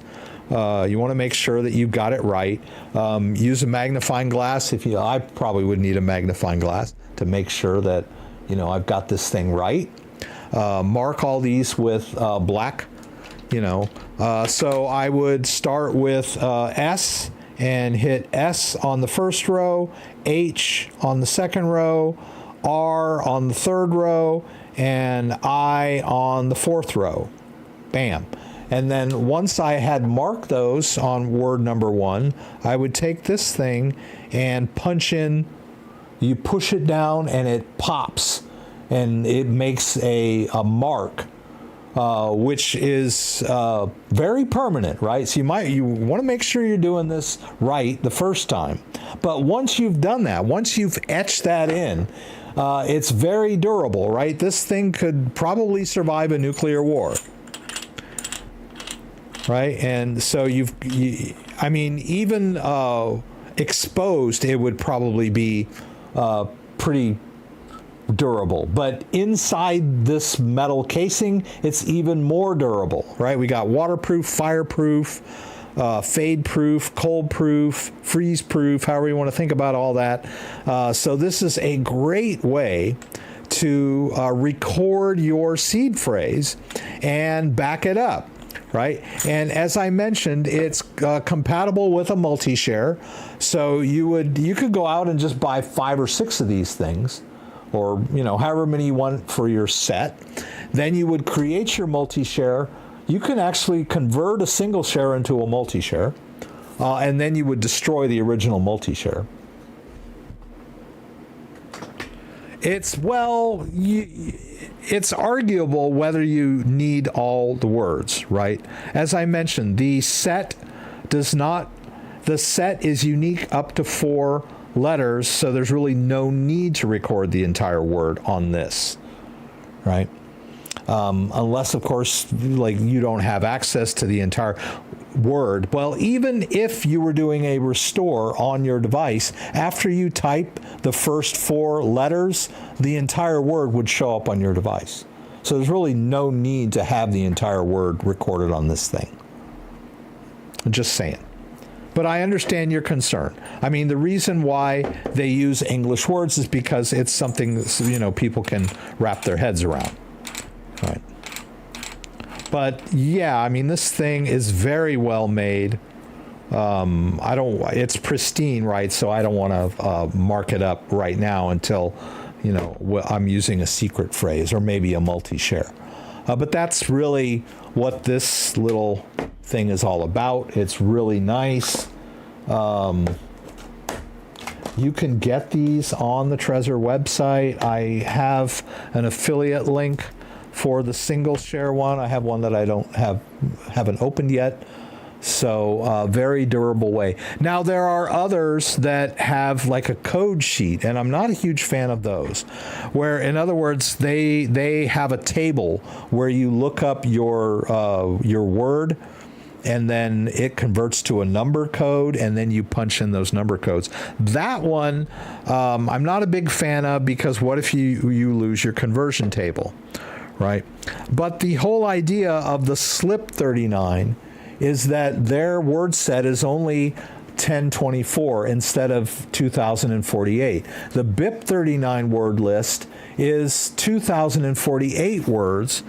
You want to make sure that you've got it right. Use a magnifying glass. I probably would need a magnifying glass to make sure that, I've got this thing right. Mark all these with black, So I would start with S, and hit S on the first row, H on the second row, R on the third row, and I on the fourth row. Bam. And then once I had marked those on word number 1, I would take this thing and punch in, you push it down and it pops, and it makes a mark. Which is very permanent, right? So you want to make sure you're doing this right the first time. But once you've done that, once you've etched that in, it's very durable, right? This thing could probably survive a nuclear war, right? And so even exposed, it would probably be pretty durable, but inside this metal casing, it's even more durable, right? We got waterproof, fireproof, fade proof, cold proof, freeze proof, however you want to think about all that. So this is a great way to record your seed phrase and back it up, right? And as I mentioned, it's compatible with a multi-share. So you could go out and just buy 5 or 6 of these things, or however many you want for your set. Then you would create your multi-share. You can actually convert a single share into a multi-share, and then you would destroy the original multi-share. It's arguable whether you need all the words, right? As I mentioned, the set is unique up to 4 letters, so there's really no need to record the entire word on this, right? Unless, of course, like you don't have access to the entire word. Well, even if you were doing a restore on your device, after you type the first 4 letters, the entire word would show up on your device. So there's really no need to have the entire word recorded on this thing. I'm just saying. But I understand your concern. I mean, the reason why they use English words is because it's something, people can wrap their heads around. Right. But yeah, I mean, this thing is very well made. It's pristine, right? So I don't want to mark it up right now until, I'm using a secret phrase or maybe a multi-share. But that's really what this little thing is all about. It's really nice. You can get these on the Trezor website. I have an affiliate link for the single share one. I have one that I haven't opened yet. So very durable way. Now there are others that have like a code sheet, and I'm not a huge fan of those, where in other words they have a table where you look up your word, and then it converts to a number code, and then you punch in those number codes. That one I'm not a big fan of, because what if you lose your conversion table, right? But the whole idea of the SLIP 39 is that their word set is only 1024 instead of 2048. The BIP 39 word list is 2048 words,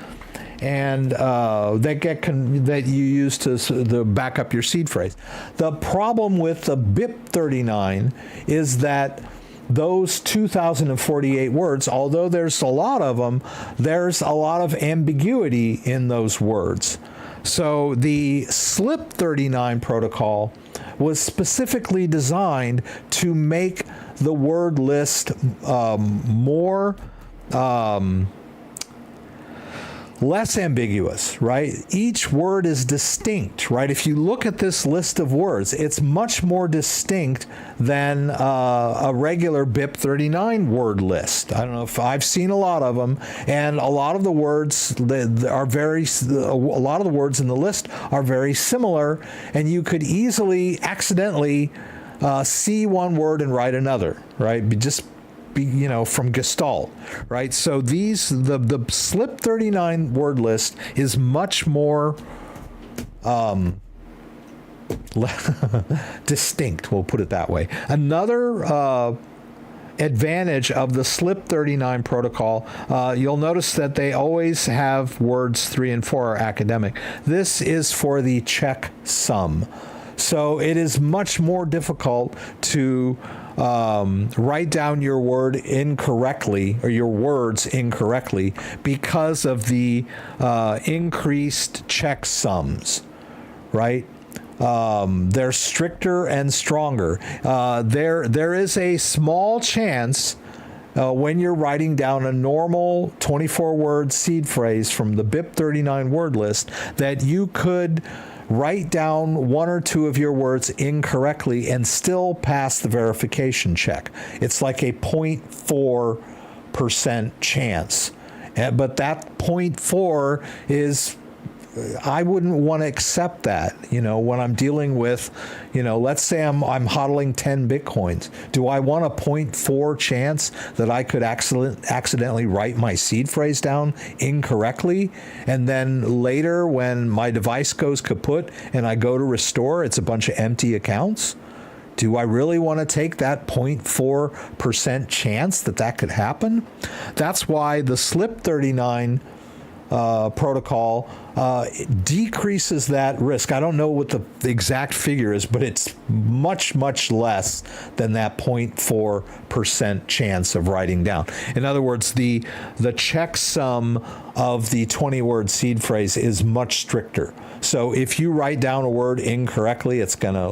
and that you use to back up your seed phrase. The problem with the BIP39 is that those 2,048 words, although there's a lot of them, there's a lot of ambiguity in those words. So the SLIP39 protocol was specifically designed to make the word list more less ambiguous, right? Each word is distinct, right? If you look at this list of words, it's much more distinct than a regular BIP39 word list. I don't know if I've seen a lot of them, and a lot of the words are a lot of the words in the list are very similar, and you could easily accidentally see one word and write another, right? From Gestalt, right? So the SLIP39 word list is much more distinct, we'll put it that way. Another advantage of the SLIP39 protocol, you'll notice that they always have words 3 and 4 are academic. This is for the checksum. So it is much more difficult to write down your word incorrectly, or your words incorrectly, because of the increased checksums, right? They're stricter and stronger. There is a small chance when you're writing down a normal 24-word seed phrase from the BIP39 word list that you could write down 1 or 2 of your words incorrectly and still pass the verification check. It's like a 0.4% chance. But that 0.4 is, I wouldn't want to accept that, when I'm dealing with, let's say I'm hodling 10 Bitcoins. Do I want a 0.4 chance that I could accidentally write my seed phrase down incorrectly? And then later when my device goes kaput and I go to restore, it's a bunch of empty accounts? Do I really want to take that 0.4% chance that could happen? That's why the SLIP39 protocol decreases that risk. I don't know what the exact figure is, but it's much, much less than that 0.4% chance of writing down. In other words, the checksum of the 20-word seed phrase is much stricter. So if you write down a word incorrectly, it's going to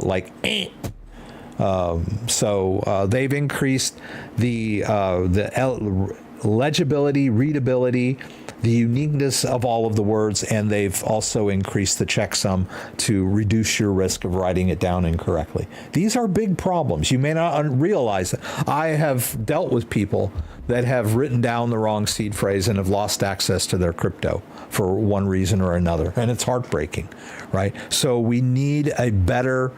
So they've increased the legibility, readability, the uniqueness of all of the words, and they've also increased the checksum to reduce your risk of writing it down incorrectly. These are big problems. You may not realize it. I have dealt with people that have written down the wrong seed phrase and have lost access to their crypto for one reason or another, and it's heartbreaking, right? So we need a better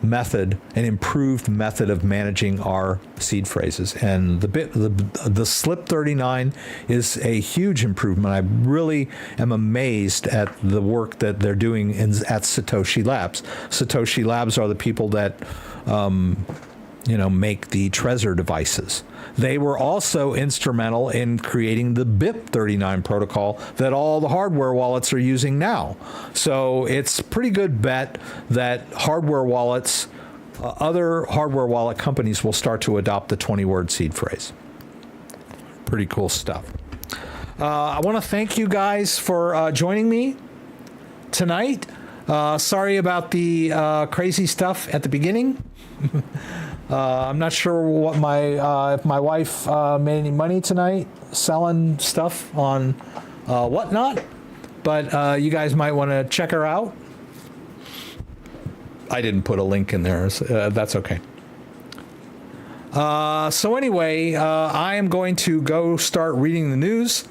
method, an improved method of managing our seed phrases, and the SLIP39 is a huge improvement. I really am amazed at the work that they're doing at Satoshi Labs. Satoshi Labs are the people that make the Trezor devices. They were also instrumental in creating the BIP39 protocol that all the hardware wallets are using now. So it's a pretty good bet that hardware wallets, other hardware wallet companies will start to adopt the 20-word seed phrase. Pretty cool stuff. I want to thank you guys for joining me tonight. Sorry about the crazy stuff at the beginning. I'm not sure what if my wife made any money tonight selling stuff on Whatnot, but you guys might want to check her out. I didn't put a link in there, so, that's okay. So anyway, I am going to go start reading the news.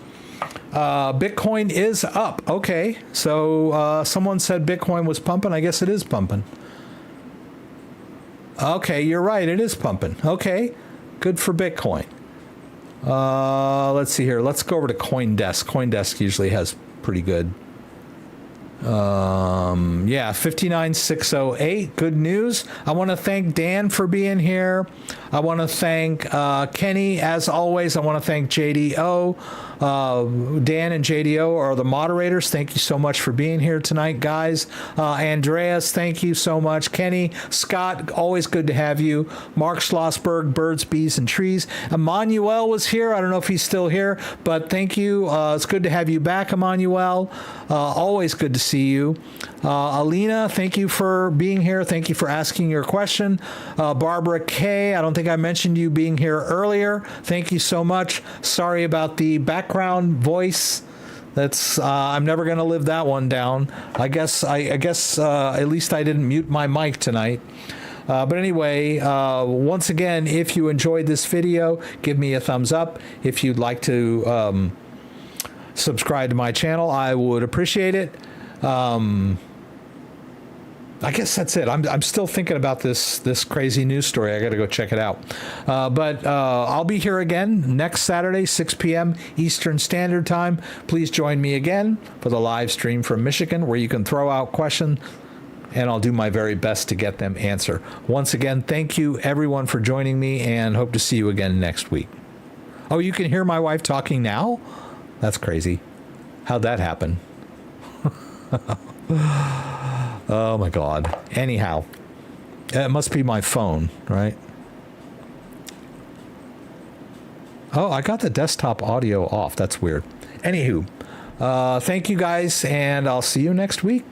Bitcoin is up. Okay, so someone said Bitcoin was pumping. I guess it is pumping. Okay, you're right. It is pumping. Okay, good for Bitcoin. Let's see here. Let's go over to CoinDesk. CoinDesk usually has pretty good Yeah, 59608. Good news. I want to thank Dan for being here. I want to thank Kenny, as always. I want to thank JDO. Dan and JDO are the moderators. Thank you so much for being here tonight, guys. Andreas, thank you so much. Kenny, Scott, always good to have you. Mark Schlossberg, Birds, Bees, and Trees. Emmanuel was here. I don't know if he's still here, but thank you. It's good to have you back, Emmanuel. Always good to see you. Alina, thank you for being here. Thank you for asking your question. Barbara K, I don't think I mentioned you being here earlier. Thank you so much. Sorry about the background voice. That's I'm never going to live that one down. I guess at least I didn't mute my mic tonight. But anyway, once again, if you enjoyed this video, give me a thumbs up. If you'd like to subscribe to my channel, I would appreciate it. I guess that's it. I'm still thinking about this crazy news story. I got to go check it out. But I'll be here again next Saturday, 6 p.m. Eastern Standard Time. Please join me again for the live stream from Michigan, where you can throw out questions, and I'll do my very best to get them answered. Once again, thank you everyone for joining me, and hope to see you again next week. Oh, you can hear my wife talking now? That's crazy. How'd that happen? Oh my God. Anyhow, it must be my phone, right? Oh, I got the desktop audio off. That's weird. Anywho, thank you guys, and I'll see you next week.